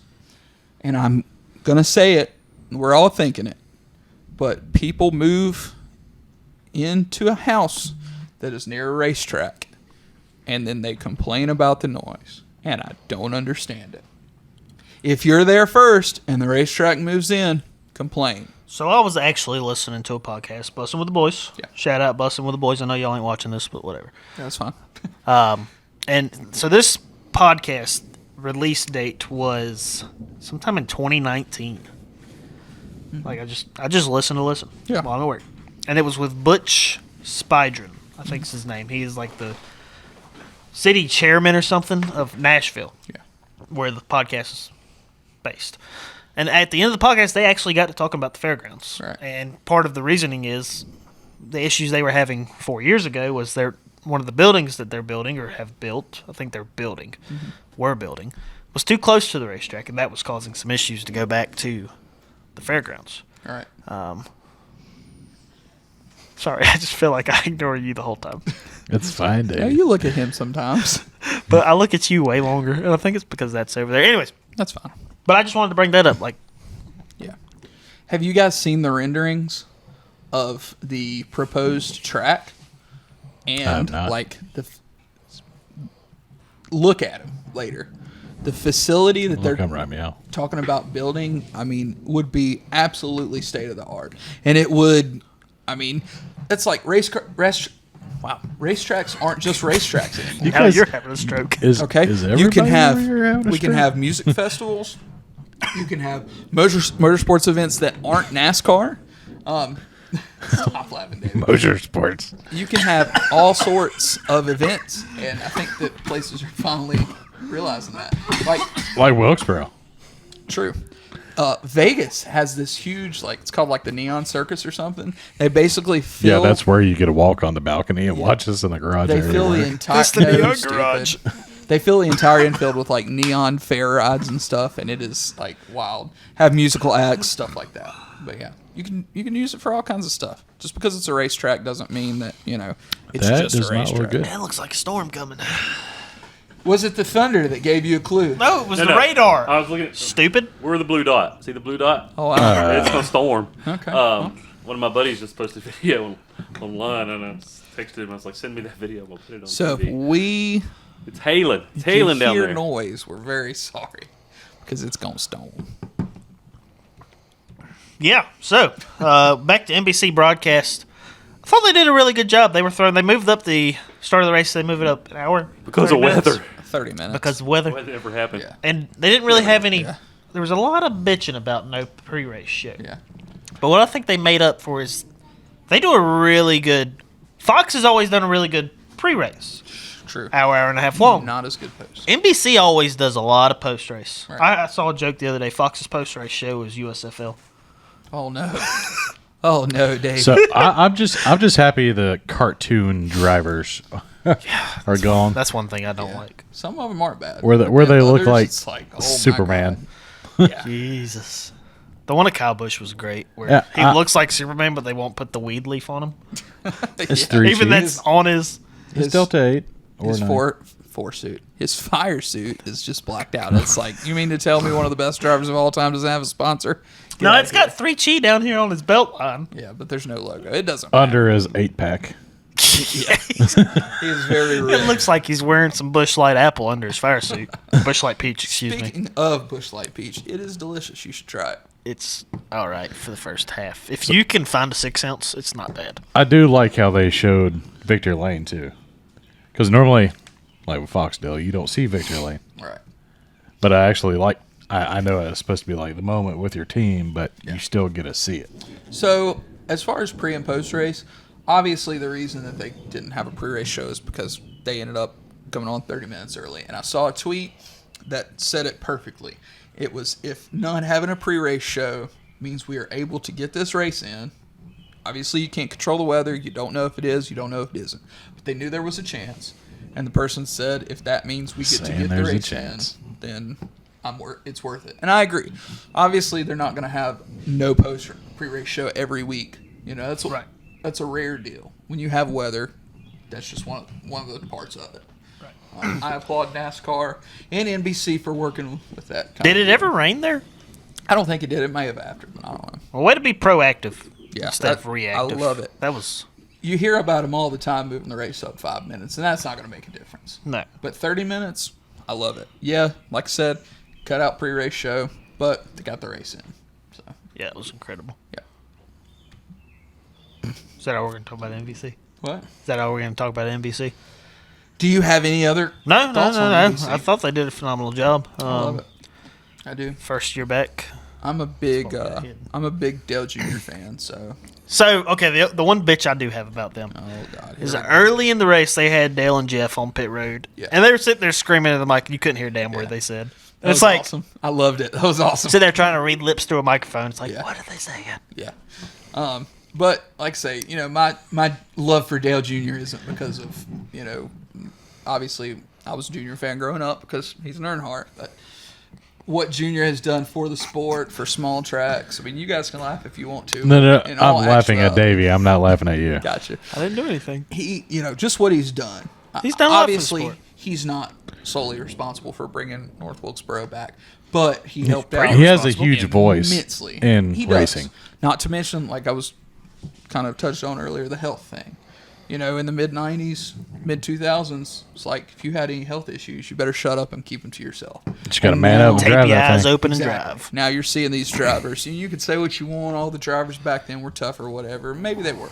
and I'm going to say it, we're all thinking it, but people move into a house that is near a racetrack, and then they complain about the noise, and I don't understand it. If you're there first and the racetrack moves in, complain. So I was actually listening to a podcast, Bussin' with the Boys. Yeah. Shout out Bussin' with the Boys. I know y'all ain't watching this, but whatever. That's fine. And so this podcast release date was sometime in 2019. Like I just listened to listen Yeah. while I'm at work, and it was with Butch Spydron. I think is his name. He is like the city chairman or something of Nashville, Yeah. where the podcast is based. And at the end of the podcast, they actually got to talking about the fairgrounds. Right. And part of the reasoning is the issues they were having 4 years ago was one of the buildings that they're building or have built, I think they're building, were building, was too close to the racetrack, and that was causing some issues to go back to the fairgrounds. All right. Sorry, I just feel like I ignore you the whole time. It's fine, Dave. Yeah, you look at him sometimes. But I look at you way longer, and I think it's because that's over there. Anyways, That's fine. but I just wanted to bring that up. Like, Yeah. Have you guys seen the renderings of the proposed track? And not. like look at them later. The facility that They'll they're come right me out. talking about building, I mean, would be absolutely state of the art, and it would. I mean, it's like racetracks aren't just racetracks anymore. now guys- you're having a stroke. Is, Okay, is you can everybody have over here having a we can stroke? have music festivals. You can have motorsports events that aren't NASCAR. Stop laughing, David. Motorsports. You can have all sorts of events, and I think that places are finally realizing that. Like Wilkesboro. True. Vegas has this huge, it's called like the Neon Circus or something. They basically fill. Yeah, that's where you get to walk on the balcony and watch us in the garage. They area fill the work. entire. That's the neon garage. They fill the entire infield with like neon fair rides and stuff, and it is like wild. Have musical acts, stuff like that. But yeah, you can use it for all kinds of stuff. Just because it's a racetrack doesn't mean that it's That just does a not racetrack. look good. That looks like a storm coming. Was it the thunder that gave you a clue? No, it was No, the no. radar. I was looking at. Stupid. We're the blue dot. See the blue dot? Oh, wow. It's gonna storm. Okay. One of my buddies just posted a video online, and I texted him. I was like, "Send me that video. We'll put it on So if TV." we It's hailing. It's hailing down hear there. noise, we're very sorry because it's gonna storm. Yeah. So back to NBC broadcast. I thought they did a really good job. They moved up the start of the race. They moved it up an hour Because of 30 minutes. weather. 30 minutes. Because of weather. What ever happened? Yeah. And they didn't really have any. Yeah. There was a lot of bitching about no pre-race show. Yeah. But what I think they made up for is they do a really good. Fox has always done a really good pre-race, True. hour and a half long. Not as good post. NBC always does a lot of post-race. Right. I saw a joke the other day. Fox's post-race show was USFL. Oh no. Oh no, Dave. So I'm just happy the cartoon drivers are gone. That's one thing I don't like. Some of them aren't bad. Where they And look others, like, it's oh my Superman. God. Yeah. Jesus. The one of Kyle Busch was great, where Yeah, he looks like Superman, but they won't put the weed leaf on him. It's Yeah. 3 Even cheese. that's on his. It's Delta 8 or His 9. four suit. His fire suit is just blacked out. It's like, you mean to tell me one of the best drivers of all time doesn't have a sponsor? Get No, out it's of here. got 3Chi down here on his belt line. Yeah, but there's no logo. It doesn't matter. Under his 8-pack. He's very It rich. looks like he's wearing some Busch Light Apple under his fire suit. Busch Light Peach, excuse me. Speaking of Busch Light Peach, it is delicious. You should try it. It's all right for the first half. If you can find a 6-ounce, it's not bad. I do like how they showed Victor Lane too, because normally, like with Foxdale, you don't see Victor Lane. Right. But I actually like. I know it's supposed to be like the moment with your team, but Yeah. you still get to see it. So, as far as pre and post race, obviously the reason that they didn't have a pre race show is because they ended up coming on 30 minutes early. And I saw a tweet that said it perfectly. It was, if not having a pre race show means we are able to get this race in. Obviously, you can't control the weather. You don't know if it is. You don't know if it isn't. But they knew there was a chance. And the person said, if that means we get to Saying get the there's a race chance. in, then it's worth it. And I agree. Obviously, they're not going to have no post pre-race show every week. You know, that's a rare deal. When you have weather, that's just one of the parts of it. I applaud NASCAR and NBC for working with that. Did it ever rain there? I don't think it did. It may have after, but I don't know. Well, way to be proactive Yeah, instead of that- reactive. I love it. That was You hear about them all the time moving the race up 5 minutes, and that's not going to make a difference. no. But 30 minutes, I love it. Yeah, like I said, cut out pre-race show, but they got the race in. So Yeah, it was incredible. yeah. Is that all we're going to talk about NBC? What? Is that all we're going to talk about NBC? Do you have any other No. thoughts on NBC? I thought they did a phenomenal job. I love it. I do. First year back. I'm a big That's what we're hitting. I'm a big Dale Jr. fan, so So, okay, the one bitch I do have about them oh god. is here that we go. early in the race they had Dale and Jeff on pit road, Yeah. and they were sitting there screaming at the mic. You couldn't hear a damn word Yeah. they said. That It's was like awesome. I loved it. That was awesome. sitting there trying to read lips through a microphone. It's like, Yeah. what are they saying? Yeah. But like I say, you know, my love for Dale Jr. isn't because of, you know, obviously I was a Junior fan growing up because he's an Earnhardt, but what Junior has done for the sport, for small tracks. I mean, you guys can laugh if you want to. No, In I'm all laughing at actuality- Davey. I'm not laughing at you. Gotcha. I didn't do anything. He, you know, just what he's done. He's done a lot for the Obviously, sport. he's not solely responsible for bringing North Wilkesboro back, but he helped out. He has a responsible huge voice immensely in He does. racing. Not to mention, like I was kind of touched on earlier, the health thing. You know, in the mid '90s, mid 2000s, it's like if you had any health issues, you better shut up and keep them to yourself. Just got to man up and Tape drive your that eyes thing. open and Exactly. drive. Now you're seeing these drivers, and you can say what you want. All the drivers back then were tough or whatever. Maybe they were.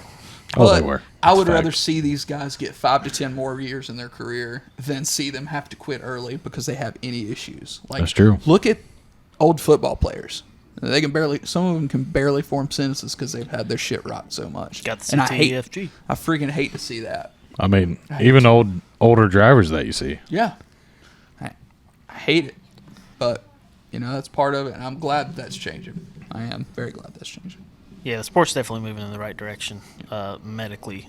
Oh, they But were. I That's would a rather fact. see these guys get 5 to 10 more years in their career than see them have to quit early because they have any issues. Like, That's true. Look at old football players. They can barely. Some of them can barely form sentences because they've had their shit rocked so much. Got the and I hate. CTEFG. I freaking hate to see that. I mean, even older drivers that you see. Yeah, I hate it, but you know that's part of it, and I'm glad that's changing. I am very glad that's changing. Yeah, the sport's definitely moving in the right direction medically.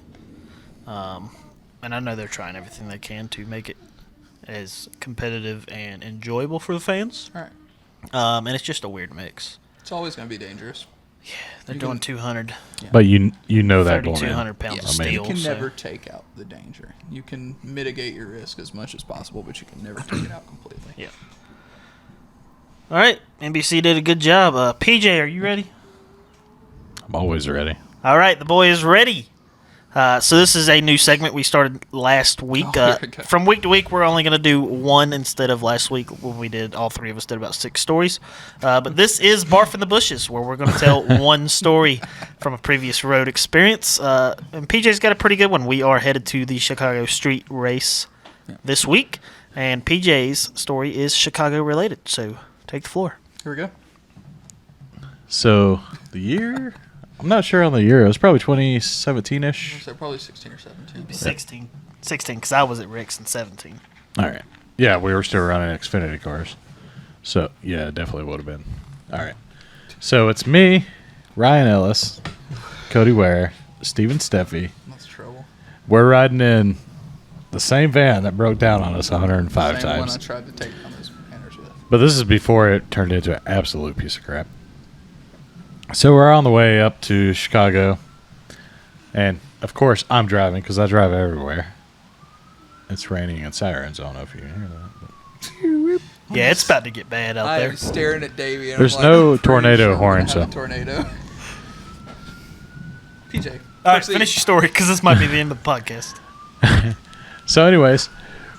And I know they're trying everything they can to make it as competitive and enjoyable for the fans. All right, And it's just a weird mix. it's always going to be dangerous. They're You doing can- 200, But you know that going in. 3,200 pounds Yeah, of you steel. can so- never take out the danger. You can mitigate your risk as much as possible, but you can never take it out completely. Yeah. All right, NBC did a good job. PJ, are you ready? I'm always ready. All right, the boy is ready. So this is a new segment we started last week. Oh, here we go. From week to week, we're only going to do one instead of last week when we did, all three of us did about 6 stories. But this is Barf in the Bushes, where we're going to tell one story from a previous road experience. And PJ's got a pretty good one. We are headed to the Chicago Street Race this week, and PJ's story is Chicago related. So take the floor. Here we go. So the year, I'm not sure on the year. It was probably 2017-ish. So probably 16 or 17. 16, because I was at Rick's in 17. All right. Yeah, we were still running Xfinity cars. So, yeah, it definitely would have been. All right. So it's me, Ryan Ellis, Cody Ware, Steven Steffi. That's trouble. We're riding in the same van that broke down on us 105 Same one I times. tried to take on those banners with. But this is before it turned into an absolute piece of crap. So we're on the way up to Chicago. And, of course, I'm driving because I drive everywhere. It's raining and sirens. I don't know if you can hear that. Yeah, it's about to get bad out I there. am staring at Davey. And There's I'm like, no I'm pretty tornado sure we're horn, gonna have so- a tornado. PJ. All right, proceed. finish your story because this might be the end of the podcast. So, anyways,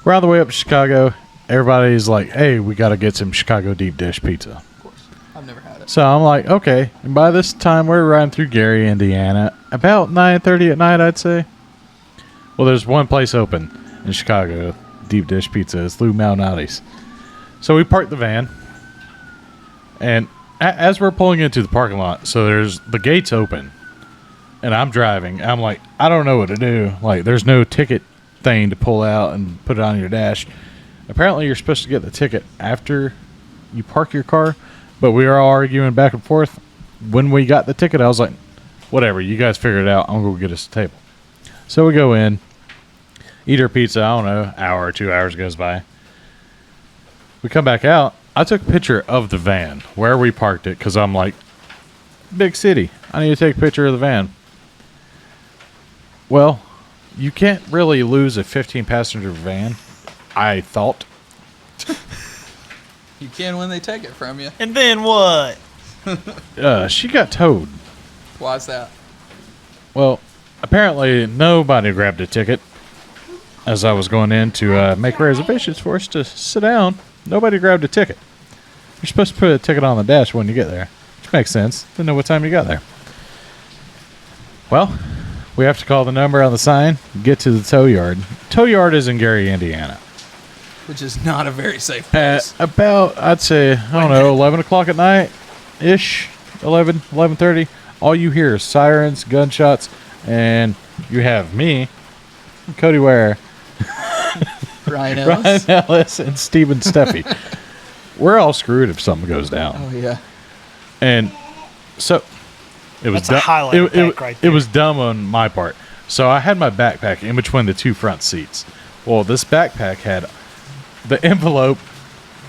we're on the way up to Chicago. Everybody's like, hey, we got to get some Chicago deep dish pizza. Of course. I've never had it. So I'm like, okay. And by this time, we're riding through Gary, Indiana, about 9:30 at night, I'd say. Well, there's one place open in Chicago, deep dish pizza. It's Lou Malnati's. So we parked the van, and as we're pulling into the parking lot, so there's the gates open, and I'm driving. I'm like, I don't know what to do. Like, there's no ticket thing to pull out and put it on your dash. Apparently, you're supposed to get the ticket after you park your car, but we were all arguing back and forth. When we got the ticket, I was like, whatever, you guys figure it out. I'm going to go get us a table. So we go in, eat our pizza. I don't know, hour or 2 hours goes by. We come back out. I took a picture of the van, where we parked it, because I'm like, big city. I need to take a picture of the van. Well, you can't really lose a 15-passenger van, I thought. You can when they take it from you. And then what? She got towed. Why's that? Well, apparently nobody grabbed a ticket as I was going in to make reservations for us to sit down. Nobody grabbed a ticket. You're supposed to put a ticket on the dash when you get there, which makes sense. To know what time you got there. Well, we have to call the number on the sign, get to the tow yard. Tow yard is in Gary, Indiana. Which is not a very safe At place. about, I'd say, I don't know, 11 o'clock at night-ish, 11:30. All you hear is sirens, gunshots, and you have me, Cody Ware, Ryan Ellis. Ryan Ellis, and Steven Steffi. We're all screwed if something goes down. Oh, yeah. And so it was That's a highlight it, back right there. it was dumb on my part. So I had my backpack in between the two front seats. Well, this backpack had the envelope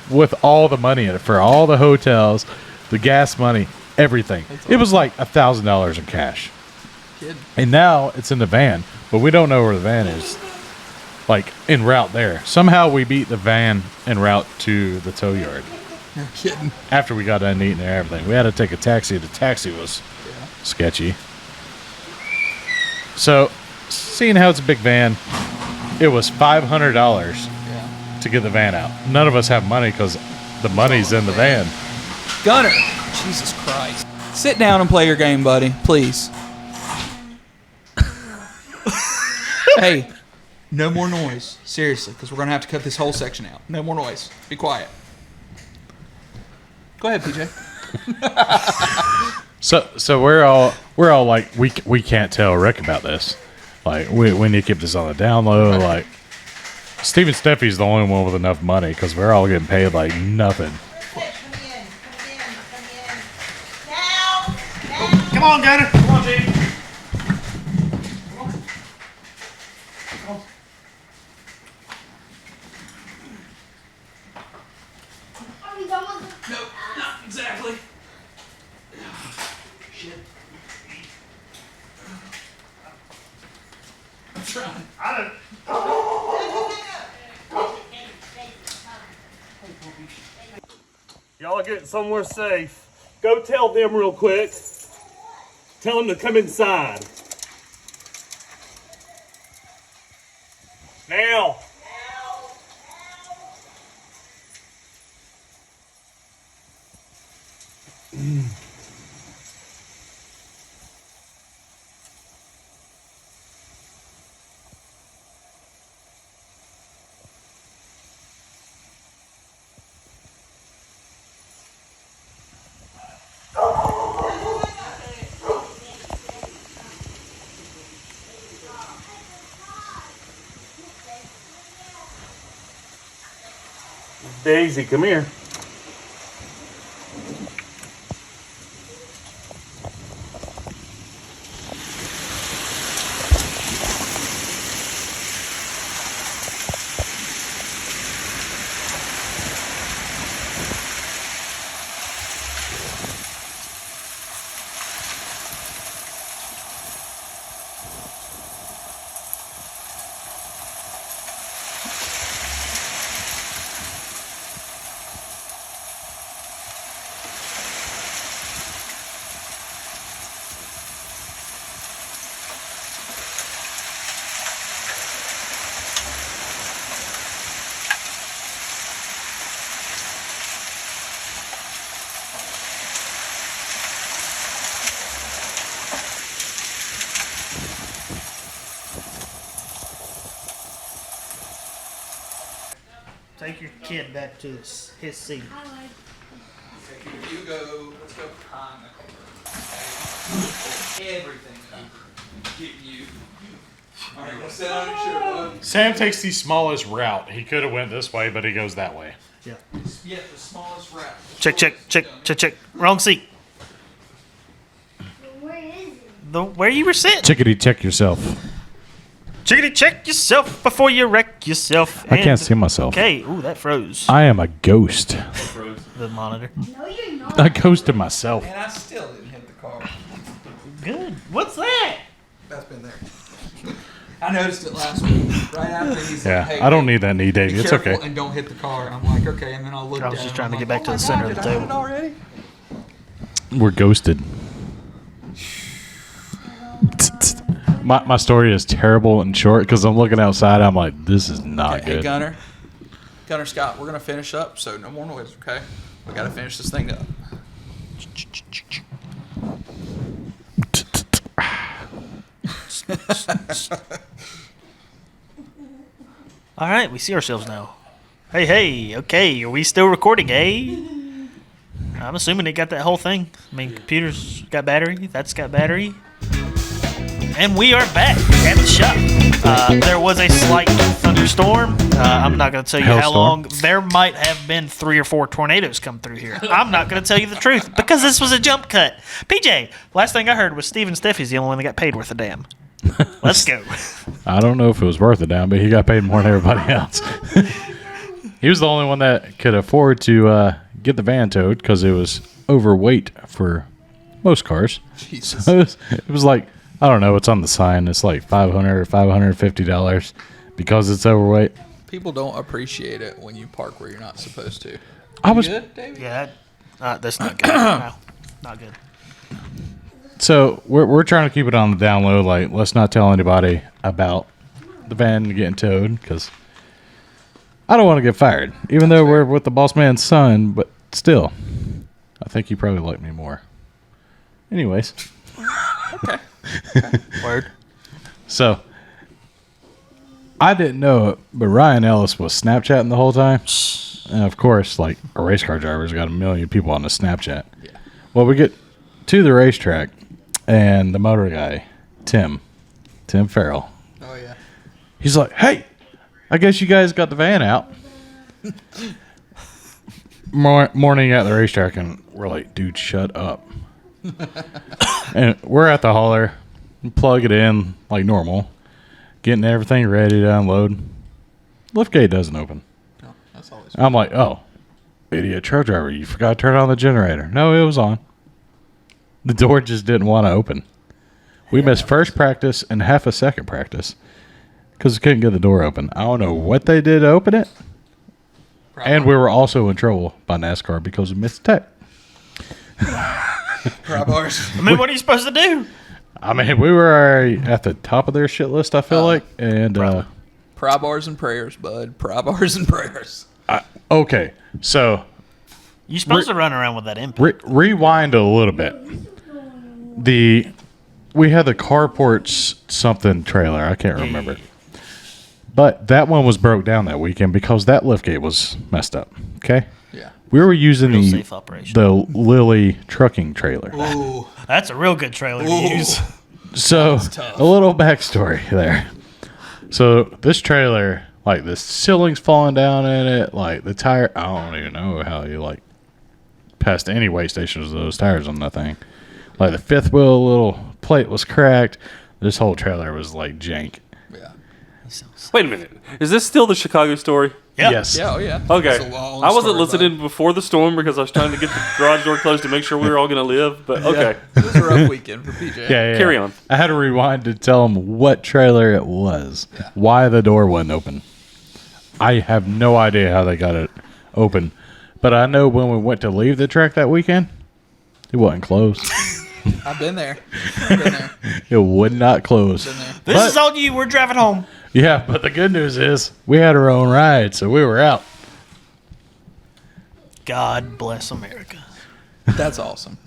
with all the money in it for all the hotels, the gas money, everything. It was like $1,000 in cash. Kidding. And now it's in the van, but we don't know where the van is. Like en route there. Somehow we beat the van en route to the tow yard. You're kidding. After we got done eating and everything, we had to take a taxi. The taxi was sketchy. So, seeing how it's a big van, it was $500 Yeah. to get the van out. None of us have money because the money's in the van. Gunner. Jesus Christ. Sit down and play your game, buddy. Please. Hey, no more noise. Seriously, because we're going to have to cut this whole section out. No more noise. Be quiet. Go ahead, PJ. So we're all like we can't tell Rick about this. Like we need to keep this on the down low. Like Steven Steffi's the only one with enough money because we're all getting paid like nothing. Come on, Gunner. Come on, G. Are we done with the... Nope, not exactly. Shit. I'm trying. Y'all are getting somewhere safe. Go tell them real quick. Tell them to come inside. Now. Daisy, come here. Take your kid back to his seat. You go. Let's go behind everything. Get you. All right, let's sit on your shirt, bud. Sam takes the smallest route. He could have went this way, but he goes that way. Yeah. Yeah, the smallest route. Check. Wrong seat. Where is it? Where you were sitting. Chickadee, check yourself. Chickadee, check yourself before you wreck yourself. I can't see myself. Okay. Ooh, that froze. I am a ghost. The monitor. No, you're not. I ghosted myself. And I still didn't hit the car. Good. What's that? That's been there. I noticed it last week. Right after he's Yeah, like, hey, I don't need that knee, Davey. be It's careful okay. and don't hit the car. I'm like, okay, and then I'll look I was down just and trying I'm to get like, back to oh the my center God, of the did I hit it table. already? We're ghosted. My story is terrible and short because I'm looking outside. I'm like, this is not Okay, hey, good. Gunner Scott, we're gonna finish up, so no more noise, okay? We gotta finish this thing up. All right, we see ourselves now. Hey, okay, are we still recording, eh? I'm assuming it got that whole thing. I mean, computer's got battery, that's got battery. And we are back at the shop. There was a slight thunderstorm. I'm not going to tell you how Hailstorm. long. There might have been 3 or 4 tornadoes come through here. I'm not going to tell you the truth because this was a jump cut. PJ, last thing I heard was Steven Steffi's the only one that got paid worth a damn. Let's go. I don't know if it was worth it down, but he got paid more than everybody else. He was the only one that could afford to get the van towed because it was overweight for most cars. Jesus. So it was like, I don't know, it's on the sign. It's like $500 or $550 because it's overweight. People don't appreciate it when you park where you're not supposed to. I was Good, Davey? Yeah, that's not good. No, not good. So we're trying to keep it on the down low. Like, let's not tell anybody about the van getting towed because I don't want to get fired. Even though we're with the boss man's son, but still, I think he probably liked me more. Anyways, Word. so I didn't know it, but Ryan Ellis was Snapchatting the whole time. And of course, like a race car driver's got a million people on the Snapchat. Yeah. Well, we get to the racetrack, and the motor guy, Tim Farrell, Oh, yeah. he's like, "Hey, I guess you guys got the van out." Morning at the racetrack, and we're like, "Dude, shut up." And we're at the hauler, plug it in like normal, getting everything ready to unload. Liftgate doesn't open. No, that's always I'm like, "Oh, idiot truck driver, you forgot to turn on the generator." No, it was on. The door just didn't want to open. We missed first practice and half a second practice because we couldn't get the door open. I don't know what they did to open it. And we were also in trouble by NASCAR because we missed tech. Pry bars. I mean, what are you supposed to do? I mean, we were already at the top of their shit list, I feel like. And, Pry bars and prayers, bud. Pry bars and prayers. okay. So You're supposed to run around with that impact. rewind a little bit. We had the carports something trailer. I can't remember. But that one was broke down that weekend because that liftgate was messed up. Okay? Yeah. We were using Real safe operation. the Lily trucking trailer. Ooh. That's a real good trailer to use. So, tough. a little backstory there. So, this trailer, like, the ceiling's falling down in it, like, the tire, I don't even know how you, like, passed any weigh stations with those tires on that thing. Like, the fifth wheel little plate was cracked. This whole trailer was, like, jank. Yeah. Wait a minute. Is this still the Chicago story? Yep. Yes. Yeah, oh, yeah. Okay. It's a long I wasn't story, listening before the storm because I was trying to get the garage door closed to make sure we were all going to live. But okay. bud. It was a rough weekend for PJ. Yeah. Carry on. I had to rewind to tell him what trailer it was, why the door wasn't open. I have no idea how they got it open, but I know when we went to leave the track that weekend, it wasn't closed. I've been there. I've been there. It would not close. Been there. This is on you. We're driving home. Yeah, but the good news is we had our own ride, so we were out. God bless America. That's awesome.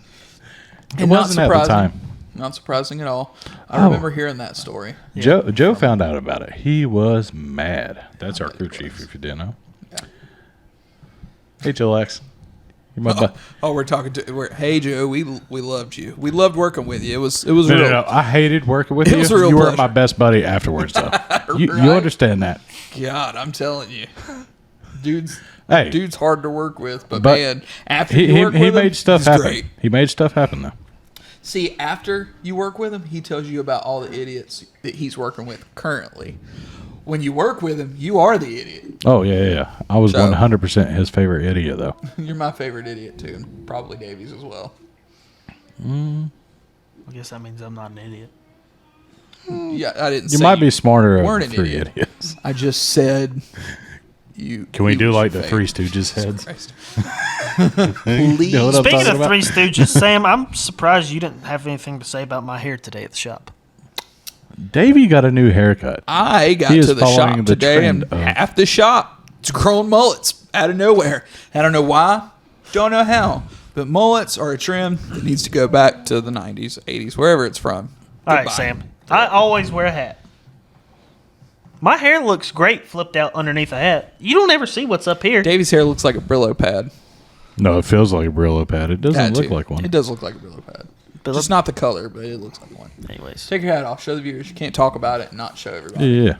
It And not wasn't at the surprising. time. Not surprising at all. I Oh. remember hearing that story. Joe found out about it. He was mad. That's our crew chief, if you didn't know. Yeah. Hey, Joe Lex. You're my bu- Oh, we're talking to. Hey, Joe, we loved you. We loved working with you. It was No, real. no. I hated working with It you. was a real You were pleasure. my best buddy afterwards, though. You Right. understand that. God, I'm telling you, dude's Hey. dude's hard to work with, but But man, after He, you he, work he with him, made stuff he's happen. great. He made stuff happen, though. See, after you work with him, he tells you about all the idiots that he's working with currently. When you work with him, you are the idiot. Oh, yeah. I was So- 100% his favorite idiot, though. You're my favorite idiot too, and probably Davies as well. I guess that means I'm not an idiot. Yeah, I didn't. You say might be smarter of weren't the an three idiot. idiots. I just said you. Can we you do was like the fake. Three Stooges heads? Christ. You know what I'm Speaking talking of about? Three Stooges, Sam, I'm surprised you didn't have anything to say about my hair today at the shop. Davey got a new haircut. I got He is to the following shop the today, and trend of- half the shop it's growing mullets out of nowhere. I don't know why, don't know how, but mullets are a trend that needs to go back to the 90s, 80s, wherever it's from. All right, Goodbye. Sam. I always wear a hat. My hair looks great flipped out underneath a hat. You don't ever see what's up here. Davey's hair looks like a Brillo pad. No, it feels like a Brillo pad. It doesn't That look too. like one. It does look like a Brillo pad. But Just not the color, but it looks like one. anyways. Take your hat off. Show the viewers. You can't talk about it and not show everybody. Yeah.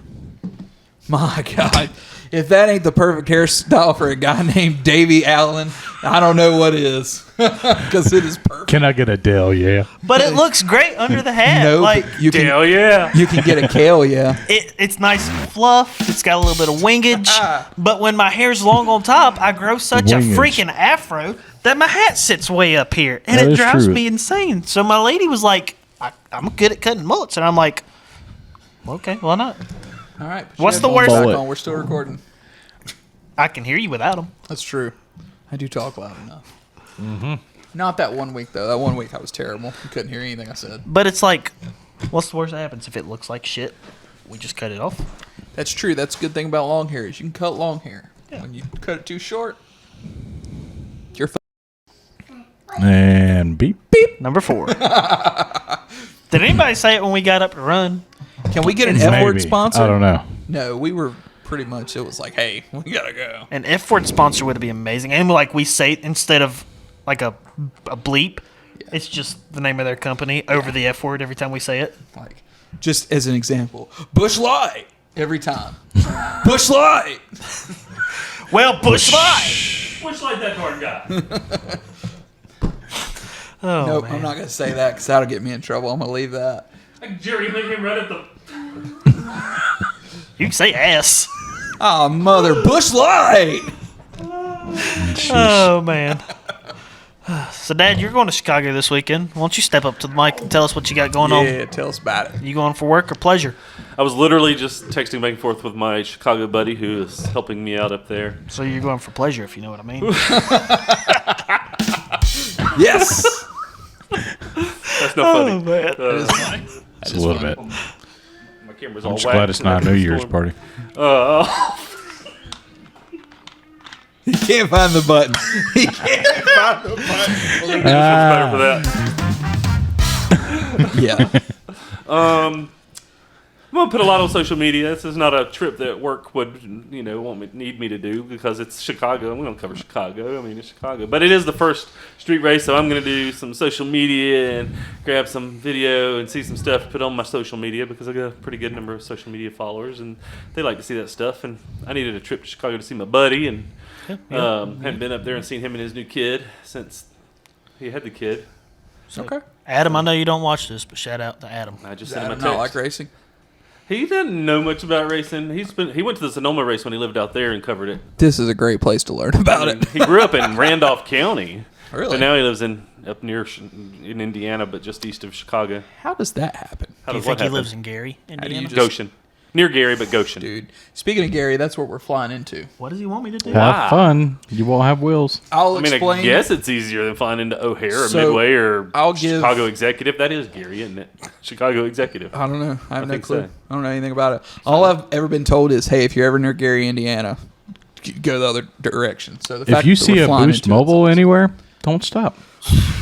My God. If that ain't the perfect hairstyle for a guy named Davey Allen, I don't know what is. Because it is perfect. Can I get a Dell? Yeah. But it looks great under the hat. No, like but you can, Hell yeah. you can get a kale, yeah. it's nice and fluff. It's got a little bit of wingage. But when my hair's long on top, I grow such Wingage. a freaking afro that my hat sits way up here, and That it is drives true. me insane. So my lady was like, I'm good at cutting mullets," and I'm like, "Okay, why not? All right. put What's your the headphones worst- back on. We're still recording. I can hear you without them." That's true. I do talk loud enough. Mm-hmm. Not that one week, though. That one week I was terrible. You couldn't hear anything I said. But it's like, what's the worst that happens if it looks like shit? We just cut it off. That's true. That's a good thing about long hair is you can cut long hair. When you cut it too short, you're And beep beep. Number 4. Did anybody say it when we got up to run? Can we get an F word Maybe. sponsor? I don't know. No, we were pretty much. It was like, hey, we gotta go. An F word sponsor would be amazing. And like we say, instead of like a bleep, it's just the name of their company over the F word every time we say it. Like, just as an example, Bush Light every time. Bush Light. Well, Bush Light. Which like that darn guy? Oh, Nope, man. I'm not gonna say that because that'll get me in trouble. I'm gonna leave that. Like Jerry, you make him right at the. You can say ass. Oh, mother, Bush Light. Oh, man. So, Dad, you're going to Chicago this weekend. Why don't you step up to the mic and tell us what you got going on? Yeah, tell us about it. You going for work or pleasure? I was literally just texting back and forth with my Chicago buddy who is helping me out up there. So you're going for pleasure, if you know what I mean. Yes. That's not funny. man. That is funny. It's a little bit. My camera's I'm all just whacked glad it's and I not a couldn't New Year's storm. party. He can't find the button. He can't find the button. This one's better for that. Yeah. I'm gonna put a lot on social media. This is not a trip that work would, need me to do because it's Chicago. I'm gonna cover Chicago. I mean, it's Chicago, but it is the first street race, so I'm gonna do some social media and grab some video and see some stuff to put on my social media because I got a pretty good number of social media followers and they like to see that stuff. And I needed a trip to Chicago to see my buddy and hadn't been up there and seen him and his new kid since he had the kid. Okay. Adam, I know you don't watch this, but shout out to Adam. I just Does sent him a Adam text. not like racing? He didn't know much about racing. He went to the Sonoma race when he lived out there and covered it. This is a great place to learn about I mean, it. he grew up in Randolph County, Really? but now he lives up near in Indiana, but just east of Chicago. How does that happen? How Do you does think what he happen? lives in Gary, do you Indiana? just- Goshen, near Gary, but Goshen. Dude, speaking of Gary, that's what we're flying into. What does he want me to do? Wow. Have fun. You won't have wheels. I'll I mean, explain. I guess it's easier than flying into O'Hare or So, Midway or I'll give- Chicago Executive. That is Gary, isn't it? Chicago Executive. I don't know. I have no think clue. so. I don't know anything about it. All I've ever been told is, hey, if you're ever near Gary, Indiana, go the other direction. So the If fact you that we're see a flying Boost into it- Mobile anywhere, don't stop.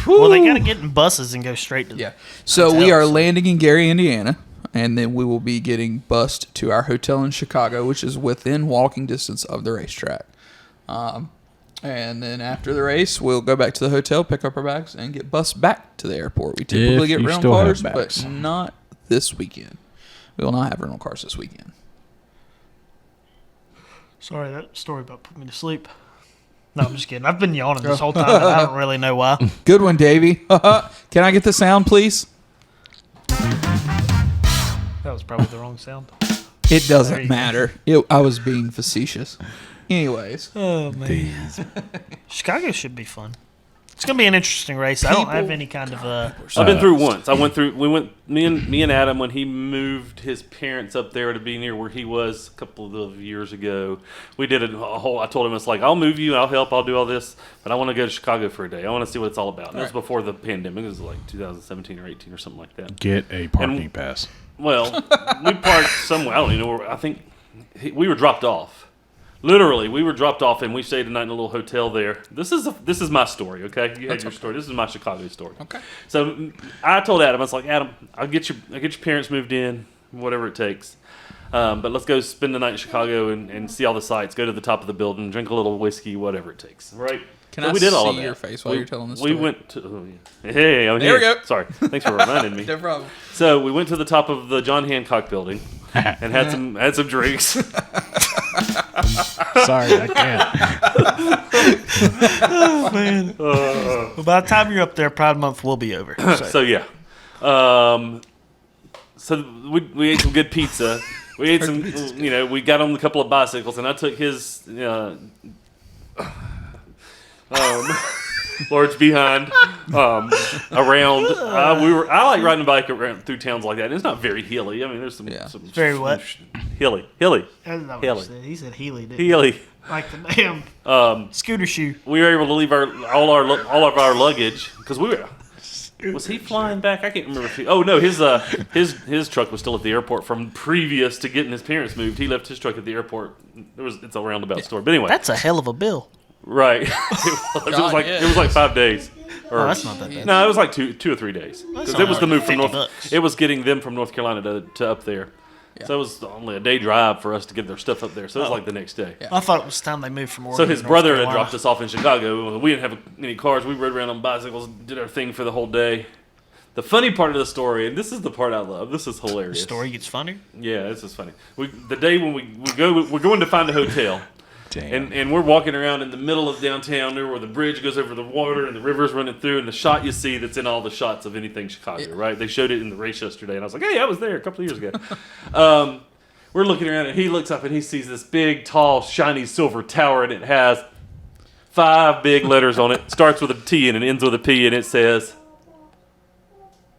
Well, they got to get in buses and go straight to Yeah. So we are hotels. landing in Gary, Indiana, and then we will be getting bused to our hotel in Chicago, which is within walking distance of the racetrack. And then after the race, we'll go back to the hotel, pick up our bags, and get bused back to the airport. We typically If get you rental still have cars, bags. but not this weekend. We will not have rental cars this weekend. Sorry, that story about putting me to sleep. No, I'm just kidding. I've been yawning this whole time, and I don't really know why. Good one, Davey. Can I get the sound, please? That was probably the wrong sound. It There doesn't you go. matter. I was being facetious. Anyways, Oh, man. Chicago should be fun. It's gonna be an interesting race. I don't have any kind of I've been through once. I went through. We went. Me and Adam, when he moved his parents up there to be near where he was a couple of years ago. We did a whole. I told him it's like I'll move you, I'll help, I'll do all this, but I want to go to Chicago for a day. I want to see what it's all about. And it was before the pandemic. It was like 2017 or 18 or something like that. Get a parking pass. Well, we parked somewhere. I don't even know where. I think we were dropped off. Literally, we were dropped off, and we stayed the night in a little hotel there. This is my story, okay? You had your story. This is my Chicago story. Okay. So I told Adam, I was like, Adam, I'll get your parents moved in, whatever it takes. But let's go spend the night in Chicago and see all the sights. Go to the top of the building, drink a little whiskey, whatever it takes. Right? Can So I we did all of see that. your face while you're telling this We story? went to. Oh, yeah. Hey, I'm There here. we go. Sorry. Thanks for reminding me. No problem. So we went to the top of the John Hancock building and had some drinks. Sorry, I can't. man. Well, by the time you're up there, Pride Month will be over. So. So yeah, so we ate some good pizza. We ate some, we got on a couple of bicycles, and I took his large behind around. I like riding a bike around through towns like that. And it's not very hilly. I mean, there's some Very what? Hilly. That's not what Healy. he said. He said Healy, didn't Hilly. he? Like the damn scooter shoe. We were able to leave all of our luggage because we were. Was he flying back? I can't remember if he. Oh no, his truck was still at the airport from previous to getting his parents moved. He left his truck at the airport. It's a roundabout story, but anyway. That's a hell of a bill. Right. It was like 5 days. Or, Oh, that's not that bad. No, it was like two or 3 days because it was the move from $50. North. It was getting them from North Carolina to up there. So it was only a day drive for us to get their stuff up there. So it was like the next day. I thought it was time they moved from Oregon. So his to North brother had Carolina. dropped us off in Chicago. We didn't have any cars. We rode around on bicycles, did our thing for the whole day. The funny part of the story, and this is the part I love. This is hilarious. The story gets funnier. Yeah, this is funny. The day when we're going to find a hotel. Damn. And we're walking around in the middle of downtown there where the bridge goes over the water and the river's running through, and the shot you see that's in all the shots of anything Chicago, right? They showed it in the race yesterday, and I was like, hey, I was there a couple of years ago. We're looking around, and he looks up, and he sees this big, tall, shiny silver tower, and it has 5 big letters on it. Starts with a T and it ends with a P, and it says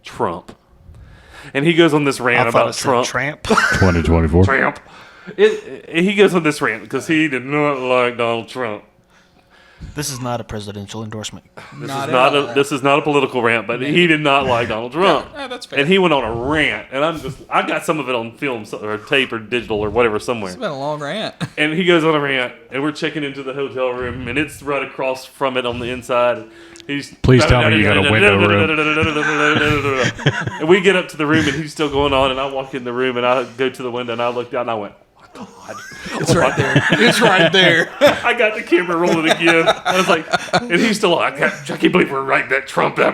Trump. And he goes on this rant I thought about it said Trump. Tramp. 2024. Trump. He goes on this rant because he did not like Donald Trump. This is not a presidential endorsement. This is not a political rant, but he did not like Donald Trump. Yeah, that's fair. And he went on a rant, and I got some of it on film or tape or digital or whatever somewhere. It's been a long rant. And he goes on a rant, and we're checking into the hotel room, and it's right across from it on the inside. Please tell me you got a window room. And we get up to the room, and he's still going on, and I walk in the room, and I go to the window, and I look down, and I went, oh my God. It's right there. It's right there. I got the camera rolling again. I was like, and he's still like, I can't believe we're writing that Trump. I'm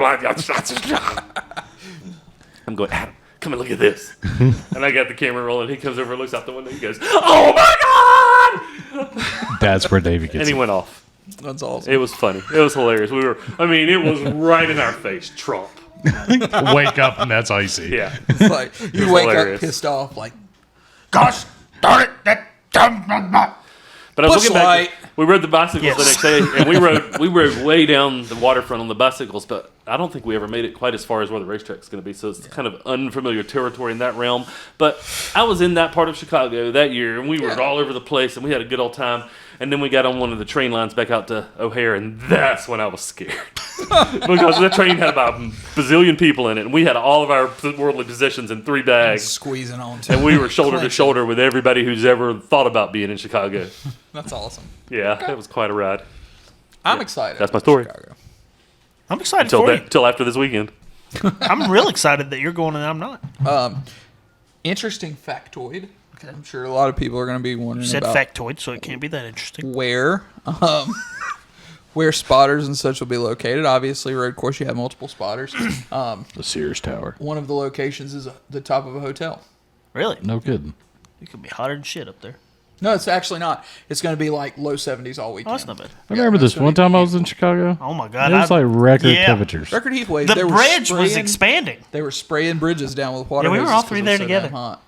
going, Adam, come and look at this. And I got the camera rolling. He comes over and looks out the window. He goes, oh my God! That's where David gets And he it. went off. That's awesome. It was funny. It was hilarious. It was right in our face. Trump. Wake up and that's all you see. Yeah. It's like you wake hilarious. up pissed off, like, Gosh darn it! That But I was Bush looking back. Light. We rode the bicycles the next day, and we rode way down the waterfront on the bicycles. But I don't think we ever made it quite as far as where the racetrack is going to be. So it's kind of unfamiliar territory in that realm. But I was in that part of Chicago that year, and we were all over the place, and we had a good old time. And then we got on one of the train lines back out to O'Hare, and that's when I was scared. Because the train had about a bazillion people in it, and we had all of our worldly possessions in 3 bags. squeezing on to And we were shoulder to shoulder with everybody who's ever thought about being in Chicago. That's awesome. Yeah, it was quite a ride. I'm excited. That's my story. Chicago. I'm excited for you. Till after this weekend. I'm real excited that you're going and I'm not. Interesting factoid. I'm sure a lot of people are going to be wondering You said about factoid, so it can't be that interesting. where spotters and such will be located. Obviously, road course, you have multiple spotters. The Sears Tower. One of the locations is the top of a hotel. Really? No kidding. It could be hotter than shit up there. No, it's actually not. It's going to be like low 70s all Oh, weekend. that's not bad. I remember this one time I was in Chicago. Oh my God. It was like record yeah. temperatures. Record heat wave. The they were bridge was spraying- expanding. They were spraying bridges down with water. Yeah, we were hoses all 'cause three it was there so together. damn hot.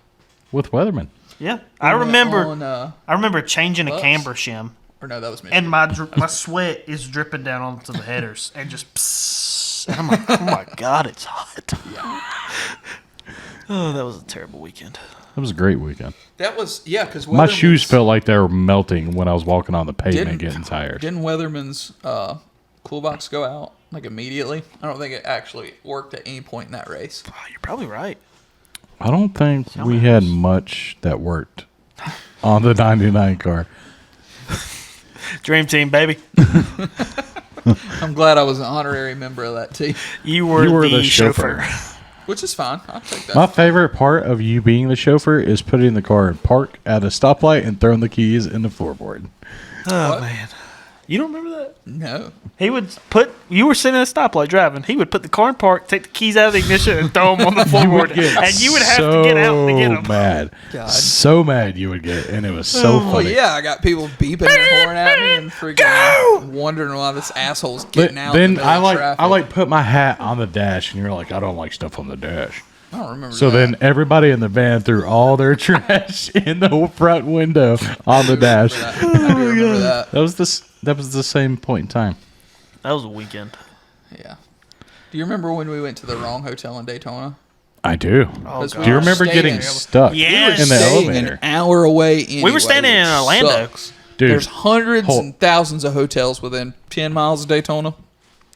With Weatherman. Yeah. I remember On, changing a bus. camber shim Or no, that was Michigan. and my sweat is dripping down onto the headers, and just psst. And I'm like, oh my god, it's hot. Oh, that was a terrible weekend. That was a great weekend. That was because My shoes felt like they were melting when I was walking on the pavement getting tired. Didn't Weatherman's cool box go out like immediately? I don't think it actually worked at any point in that race. Oh, you're probably right. I don't think we had much that worked on the 99 car. Dream team, baby. I'm glad I was an honorary member of that team, You were the chauffeur. which is fine. I'll take that. My favorite part of you being the chauffeur is putting the car in park at a stoplight and throwing the keys in the floorboard. Oh What? man, you don't remember that? No. He would you were sitting at a stoplight driving. He would put the car in park, take the keys out of the ignition, and throw them on the floorboard, and you would have to get out to get them. Mad. God. So mad you would get, and it was so Well, funny. yeah, I got people beeping their horn at me and freaking wondering why this asshole's getting out. Then in the middle of traffic. I put my hat on the dash, and you're like, I don't like stuff on the dash. I don't remember. So that. then everybody in the van threw all their trash in the front window on the dash. I do remember that. That was the same point in time. That was a weekend. Yeah. Do you remember when we went to the wrong hotel in Daytona? I do. Oh, Because God. we Do you were remember staying- getting stuck Yes. in the staying elevator? an hour away anyway, We were staying in which Orlando. sucks. Dude, There's hundreds Hold- and thousands of hotels within 10 miles of Daytona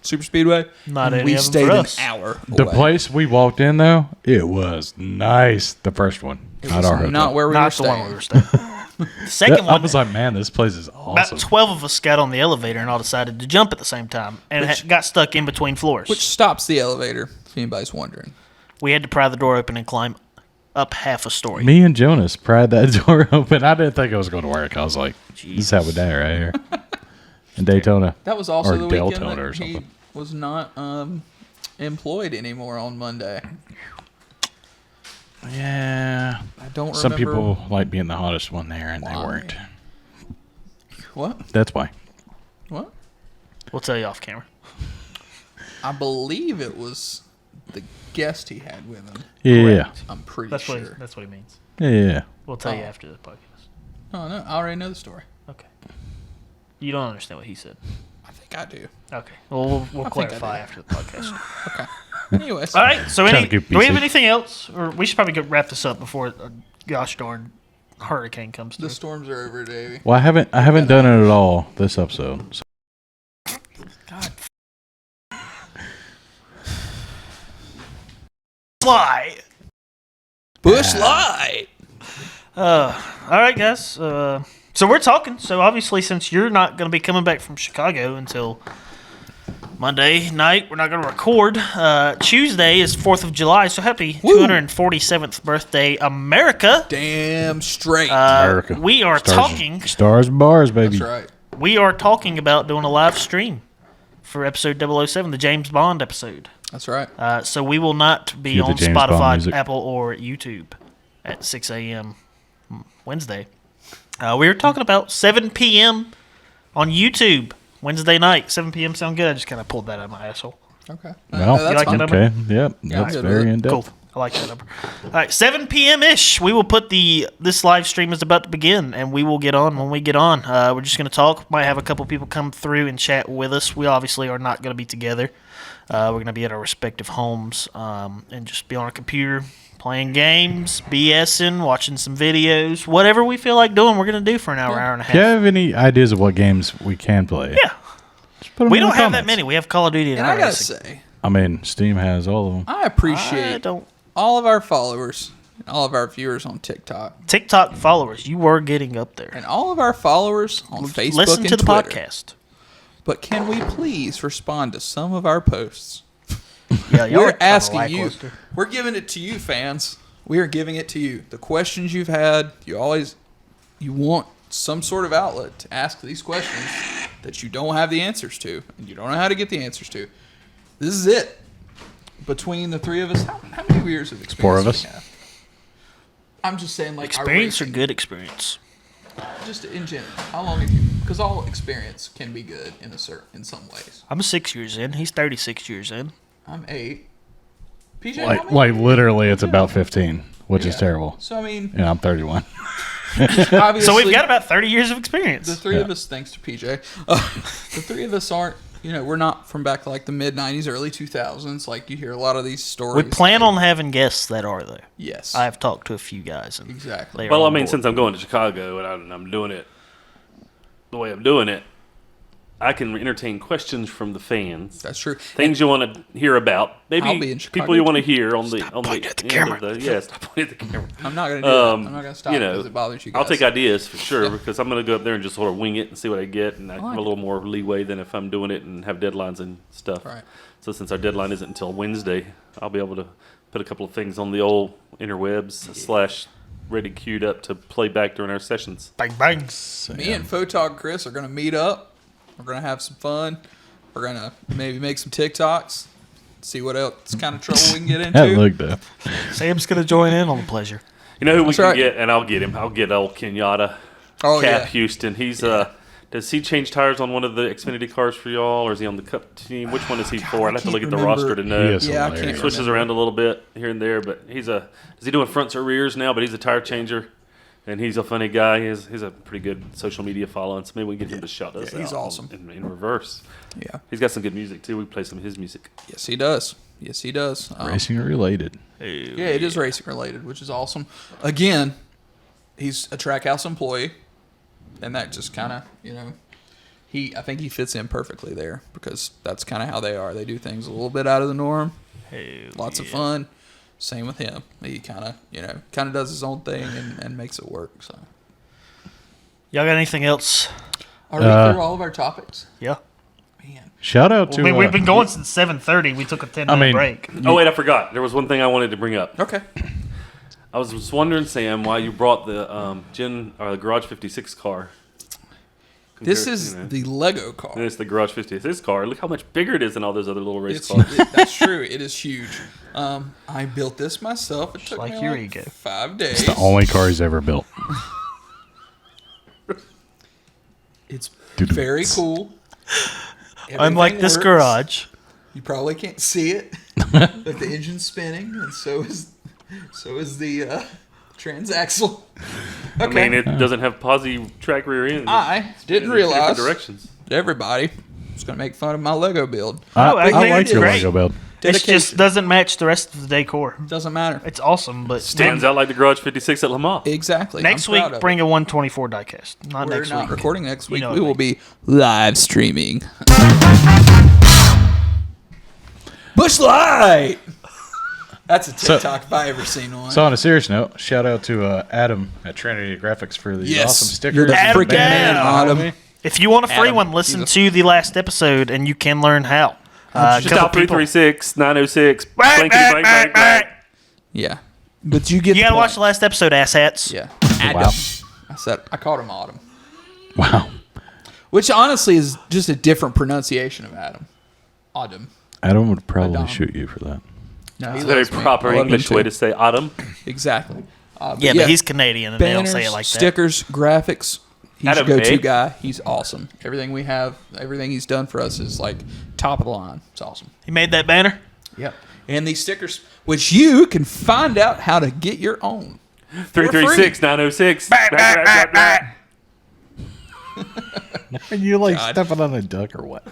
Super Speedway. Not and any we of them stayed for an us. hour the away. place we walked in, though, it was nice. The first one. It Not was our hotel. not where we were Not the staying. one we were staying. The second I one, was like, man, this place is about awesome. 12 of us got on the elevator and all decided to jump at the same time, and got stuck in between floors. Which stops the elevator, if anybody's wondering. We had to pry the door open and climb up half a story. Me and Jonas pried that door open. I didn't think it was going to work. I was like, this is how we die right here. In Daytona. That was also Or the weekend Deltona that or he something. was not employed anymore on Monday. Yeah. I don't Some remember. people like being the hottest one there, and they Why? weren't. What? That's why. What? We'll tell you off camera. I believe it was the guest he had with him. Yeah. I'm pretty That's sure. what he means. Yeah. We'll tell you Oh. after the podcast. Oh, no, I already know the story. Okay. You don't understand what he said. I think I do. Okay. Well, we'll I think I clarify do. after the podcast. Okay. Anyways. All right. So, Trying to keep do we have PC. anything else, or we should probably wrap this up before a gosh darn hurricane comes through? The storms are over, Davey. Well, I haven't done it at all this episode. So Fly. Bush Light. All right, guys. So we're talking. So obviously, since you're not going to be coming back from Chicago until Monday night, we're not going to record. Tuesday is 4th of July. So happy Woo. 247th birthday, America. Damn straight. America. We are talking. Stars and bars, baby. That's right. We are talking about doing a live stream for episode 007, the James Bond episode. That's right. So we will not be Cue the on James Bond Spotify, music. Apple, or YouTube at 6 a.m. Wednesday. We were talking about 7 p.m. on YouTube Wednesday night. 7 p.m. sound good? I just kind of pulled that out of my asshole. Okay. Well, that's You like fine. that okay. Yep. Yeah, I'm That's good with very it. in depth. Cool. I like that number. All right, 7 p.m. ish. We will put this live stream is about to begin, and we will get on when we get on. We're just going to talk. Might have a couple people come through and chat with us. We obviously are not going to be together. We're going to be at our respective homes and just be on our computer playing games, BSing, watching some videos, whatever we feel like doing. We're going to do for an hour, hour and a half. Do you have any ideas of what games we can play? Yeah. Just put 'em We in the don't have that comments. many. We have Call of Duty and And I gotta iRacing. say, I mean, Steam has all of them. I I appreciate don't. all of our followers, and all of our viewers on TikTok, TikTok followers, you were getting up there. and all of our followers on Facebook Listen and to the Twitter. podcast. But can we please respond to some of our posts? Yeah, y'all are We're kinda asking you. lackluster. We're giving it to you, fans. We are giving it to you. The questions you've had, you want some sort of outlet to ask these questions that you don't have the answers to, and you don't know how to get the answers to. This is it. Between the three of us, how many years of experience? Four of do we us. have? I'm just saying, like Experience or our racing, good experience? just in general. How long have you? Because all experience can be good in some ways. I'm 6 years in. He's 36 years in. I'm 8. PJ, how many? Like literally, it's about 15, which is Yeah. terrible. So I mean, And I'm 31. Obviously, So we've got about 30 years of experience. the three of us, thanks to PJ, the three of us aren't. We're not from back like the mid '90s, early 2000s. Like you hear a lot of these stories. We plan on having guests that are though. Yes, I have talked to a few guys. And exactly. they are Well, I on mean, board. since I'm going to Chicago and I'm doing it the way I'm doing it, I can entertain questions from the fans. That's true. Things you want to hear about. Maybe I'll be in Chicago, people you want to hear on the pointing at the end camera. of the, stop pointing at the camera. I'm not gonna do that. I'm not gonna stop because it bothers you guys. I'll take ideas for sure because I'm going to go up there and just sort of wing it and see what I get, and I like have a little more leeway than if I'm doing it and have deadlines and stuff. Right. So since our deadline isn't until Wednesday, I'll be able to put a couple of things on the old interwebs / ready queued up to play back during our sessions. bang bang. Me and Photog Chris are gonna meet up. We're gonna have some fun. We're gonna maybe make some TikToks. See what else kind of trouble we can get into. That looked up. Sam's gonna join in on the pleasure. You know who we That's can right. get, and I'll get him. I'll get old Kenyatta, Oh Cap yeah. Houston. He's does he change tires on one of the Xfinity cars for y'all, or is he on the Cup team? Which one is he for? I'd have to look at the can't roster to remember. know. He is Yeah, I hilarious. can't Switches remember. around a little bit here and there, but he's is he doing fronts or rears now? But he's a tire changer, and he's a funny guy. He's a pretty good social media following, so maybe we can get him to shout us Yeah, he's out awesome. in reverse. Yeah. He's got some good music too. We play some of his music. Yes, he does. Yes, he does. Racing related. Yeah, it is racing related, which is awesome. Again, he's a Trackhouse employee, and that just kind of, I think he fits in perfectly there because that's kind of how they are. They do things a little bit out of the norm. Lots of fun. Same with him. He kind of, does his own thing and makes it work. So, Y'all got anything else? are we through all of our topics? Yeah. Man, Shout out Well, to. I mean, we've been going since 7:30. We took a 10-minute mean- break. Oh wait, I forgot. There was one thing I wanted to bring up. okay. I was just wondering, Sam, why you brought the the Garage 56 car. This Compared- is you know. the Lego car. It's the Garage 56 car. Look how much bigger it is than all those other little race It's, cars. that's true. It is huge. I built this myself. It took like me your like ego. 5 days. It's the only car he's ever built. It's very cool. Unlike Everything this works. garage. You probably can't see it, but the engine's spinning, and so is the transaxle. I mean, it doesn't have posi track rear end. I didn't Different realize directions. that everybody was going to make fun of my Lego build. I I think like it's your great. Lego build. It just Dedication. doesn't match the rest of the decor. Doesn't matter. It's awesome, but Stands out like the Garage 56 at Lamar. Exactly. next I'm week, proud of bring it. a 124 diecast. Not We're next not week. recording next week. know We what I will be live streaming. Bush Light. That's a TikTok if I ever seen one. So on a serious note, shout out to Adam at Trinity Graphics for these Yes, awesome stickers. you're the and freaking banners man, behind Adam. me. If you want a free Adam, one, listen he's to the last episode, and you can learn how. Just dial 336-906. Blankety blank blank blank. Yeah, but you get. You the gotta point. watch the last episode, asshats. Yeah, Adam. Wow. I called him Autumn, Wow. which honestly is just a different pronunciation of Adam. Autumn. Adam would probably Adam. shoot you for that. No, he Very loves me. proper I love him English too. way to say autumn. Exactly. Yeah, but he's Canadian, and they don't banners, say it like that. stickers, graphics. He's Adam your go-to A. guy. He's awesome. Everything we have, everything he's done for us is like top of the line. It's awesome. He made that banner. Yep. And these stickers, which you can find out how to get your own. 336-906. Are you like God. stepping on a duck or what?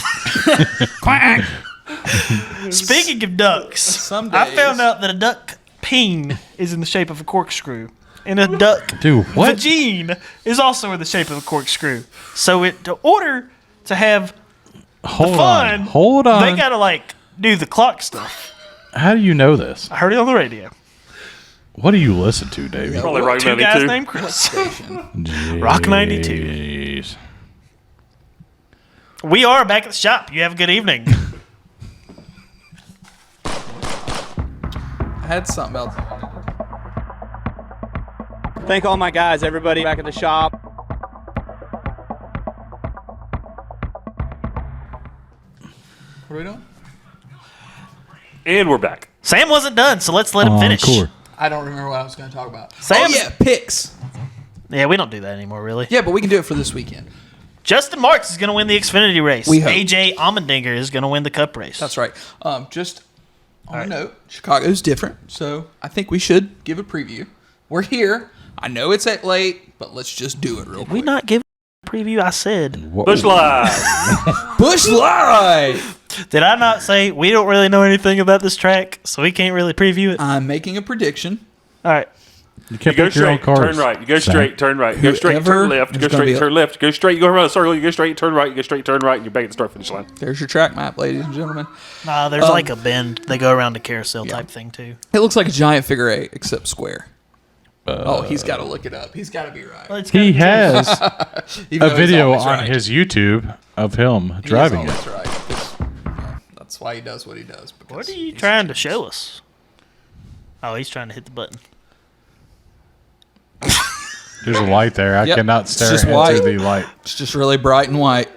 Speaking of ducks, Some I days- found out that a duck peen is in the shape of a corkscrew, and a duck Dude, what? vagine is also in the shape of a corkscrew. So, in order to have Hold fun, on. Hold on. they gotta like do the clock stuff. How do you know this? I heard it on the radio. What do you listen to, Davey? Probably What? Rock Two guys 92. named Chris. Station. Rock 92. Jeez. We are back at the shop. You have a good evening. I had something else I wanted to Thank all my guys, everybody back at the shop. What are we doing? And we're back. Sam wasn't done, so let's let him finish. Encore. I don't remember what I was going to talk about. Sam- Oh, yeah, picks. Yeah, we don't do that anymore, really. Yeah, but we can do it for this weekend. Justin Marks is going to win the Xfinity race. We hope. AJ Allmendinger is going to win the Cup race. That's right. Just on a note, Chicago's different, so I think we should give a preview. We're here. I know it's at late, but let's just do it real We quick. not give a preview. I said. Bush Live. Bush Live! Did I not say we don't really know anything about this track, so we can't really preview it? I'm making a prediction. All right. You You can't go pick your own straight, cars. turn right. You go Sam. straight, turn right. You go straight, Whoever turn left. You go is gonna straight, be turn left. You go straight. You go around a circle. You go straight, turn right. You go straight, turn right. And you're back at the start finish line. There's your track map, ladies and gentlemen. Nah, there's like a bend. They go around a carousel type thing too. It looks like a giant figure eight, except square. He's got to look it up. He's got to be right. Well, it's He gotta be- has Even a though he's video always on right. his YouTube of him He is driving always it. right. That's why he does what he does. What because are you he's trying a to genius. show us? Oh, he's trying to hit the button. There's a light there. I Yep. cannot It's stare just into white. the light. It's just really bright and white.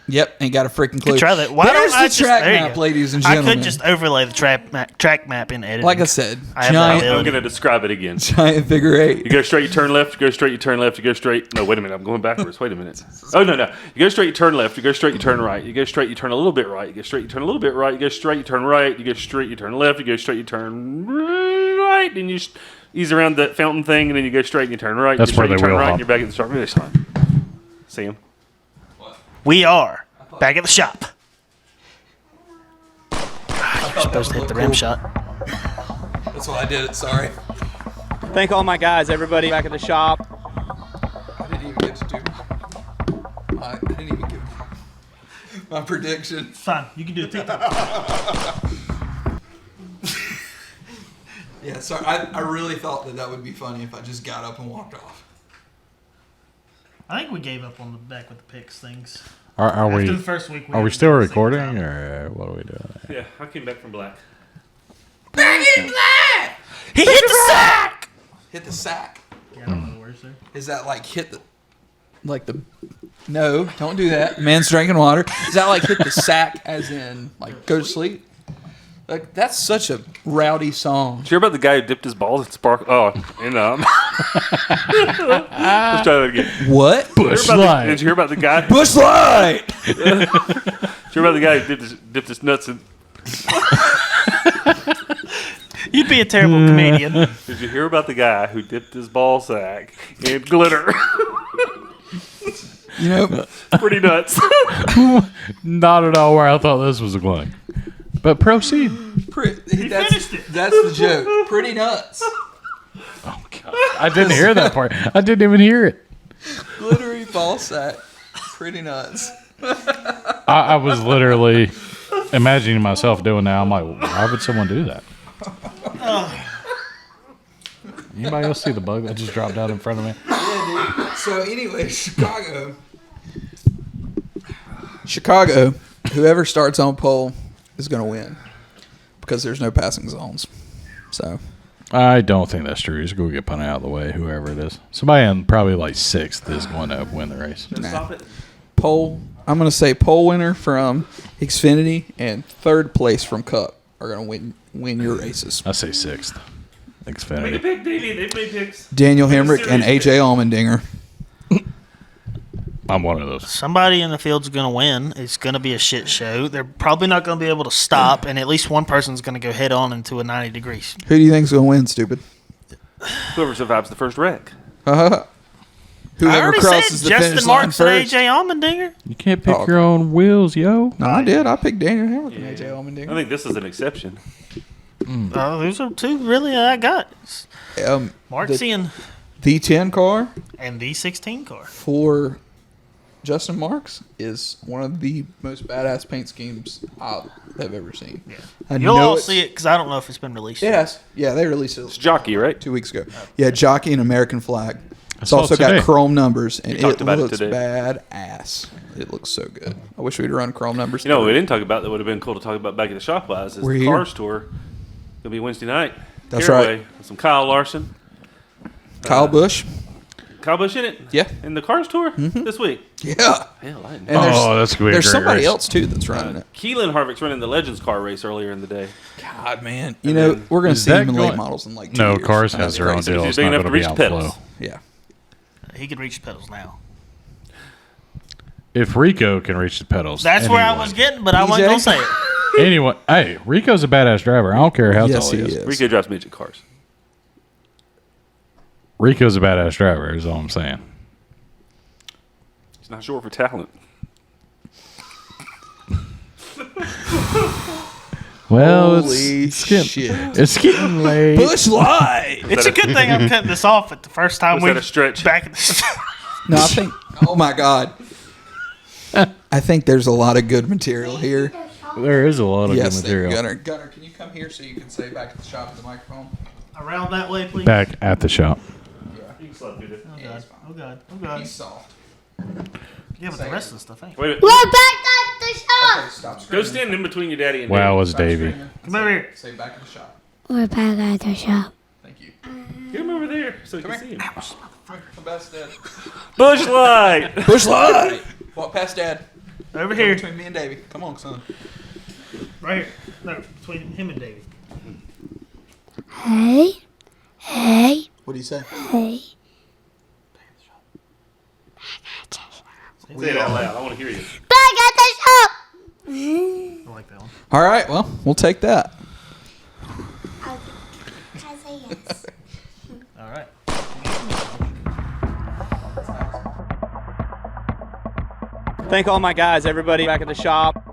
Yep, ain't got a freaking clue. Try that. Why There's don't I the just track there you map, go. ladies and I gentlemen. could just overlay the track map in editing. like I said, I have giant, no I'm going to describe it again. giant figure eight. You go straight, you turn left. You go straight, you turn left. You go straight. No, wait a minute. I'm going backwards. Wait a minute. Oh, no. You go straight, you turn left. You go straight, you turn right. You go straight, you turn a little bit right. You go straight, you turn a little bit right. You go straight, you turn right. You go straight, you turn left. You go straight, you turn right. Then you ease around that fountain thing, and then you go straight and you turn right. That's you go where straight, they you turn will right, hop. and you're back at the start finish line. See him? We are back at the shop. You're supposed to hit the rim shot. That's why I did it. Sorry, Thank all my guys, everybody back at the shop. I didn't even get to do. I didn't even give my prediction. Fine, you can do it. Yeah, sorry. I really thought that would be funny if I just got up and walked off. I think we gave up on the back with the picks things. Are After we? the first week, Are we still recording, or what are we doing? Yeah, I came back from black. He hit the sack. Hit the sack. Yeah, I don't know the words there. Is that like hit the, like the? No, don't do that. Man's drinking water. Is that like hit the sack, as in like go to sleep? Like that's such a rowdy song. Did you hear about the guy who dipped his balls in spark? Oh, and let's try that again. What? Bush Did Light. you hear about the guy? Bush Light. Did you hear about the guy who dipped his nuts in? You'd be a terrible comedian. Did you hear about the guy who dipped his ball sack in glitter? You know, Pretty nuts. Not at all where I thought this was going. But proceed. finished it. That's the joke. Pretty nuts. Oh God! I didn't hear that part. I didn't even hear it. Glittery ball sack. Pretty nuts. I was literally imagining myself doing that. I'm like, why would someone do that? Anybody else see the bug that just dropped down in front of me? Yeah, dude. So anyway, Chicago. Whoever starts on pole is going to win because there's no passing zones. So I don't think that's true. He's going to get punted out of the way, whoever it is. Somebody in probably like sixth is going to win the race. Stop it. pole. I'm going to say pole winner from Xfinity and third place from Cup are going to win your races. I say sixth. Make a Xfinity. pick, Davey. They made picks. Daniel Hemrick and AJ Allmendinger. I'm one of those. Somebody in the field's going to win. It's going to be a shit show. They're probably not going to be able to stop, and at least one person's going to go head on into a 90 degrees. Who do you think's going to win, stupid? Whoever survives the first wreck. I Whoever already crosses said the Justin finish line Marks and first. AJ Allmendinger. You can't pick Oh, your own wheels, yo. No, I did. I picked Daniel Hemrick and AJ I Allmendinger. think this is an exception. Those are two really I got. Marksian The 10 car and the 16 car. for Justin Marks is one of the most badass paint schemes I've ever seen. Yeah. I You'll know all it's- see it because I don't know if it's been released. Yes. Yeah, they released It's it jockey, right? 2 weeks ago. Yeah, jockey and American flag. It's saw also it today. got chrome numbers, and talked it about it looks today. badass. It looks so good. I wish we'd run chrome numbers. You know what we didn't talk about that would have been cool to talk about back at the shop wise is We're the here. Cars Tour. Gonna be Wednesday night. That's Caraway, right. with some Kyle Larson. Kyle Busch. Kyle Busch in it? Yeah. In the Cars Tour this week? Yeah. Hell, I didn't know. And there's, Oh, that's gonna be a there's great somebody race. else too that's running it. Keelan Harvick's running the Legends car race earlier in the day. God, man. You know, we're going to Is see that him in late going- models in like 2 No, years. Cars That's has their own crazy. deal. He's It's big not enough going to to be reach the on pedals. flow. Yeah. He could reach the pedals now. If Rico can reach the pedals, That's where I anyone- was getting, but I wasn't DJ? going to say it. Anyone, hey, Rico's a badass driver. I don't care how Yes, tall he he is. is. Rico drives midget cars. Rico's a badass driver, is all I'm saying. He's not short for talent. Well, Holy it's getting, shit. it's getting late. Bush Light. It's a good thing I'm cutting this off at the first time Was we that a stretch? back at the No, I think. Oh my God. I think there's a lot of good material here. There is a lot of Yes, good material. Gunner, can you come here so you can say back at the shop with the microphone? around that way, please. Back at the shop. You can slide through there. Oh Yeah, god. it's fine. Oh god. Oh god. He's soft. Yeah, but the rest of the stuff ain't. Wait a minute. We're back at the shop. Okay, stop Go screaming. stand in between your daddy and Wow, was Stop Davey. screaming. Come over here. Say back at the shop. We're back at the shop. Thank you. Get him over there so you Come can here. see him. Come past Dad. Bush Light. Bush Light. Walk past Dad. Over Here. here. Between me and Davey. Come on, son. Right here. No, between him and Davey. Hey. Hey. What do you say? Hey. Say it out loud. I want to hear you. Back at the shop. I like that one. All right. Well, we'll take that. I say yes. All right. Thank all my guys, everybody back at the shop.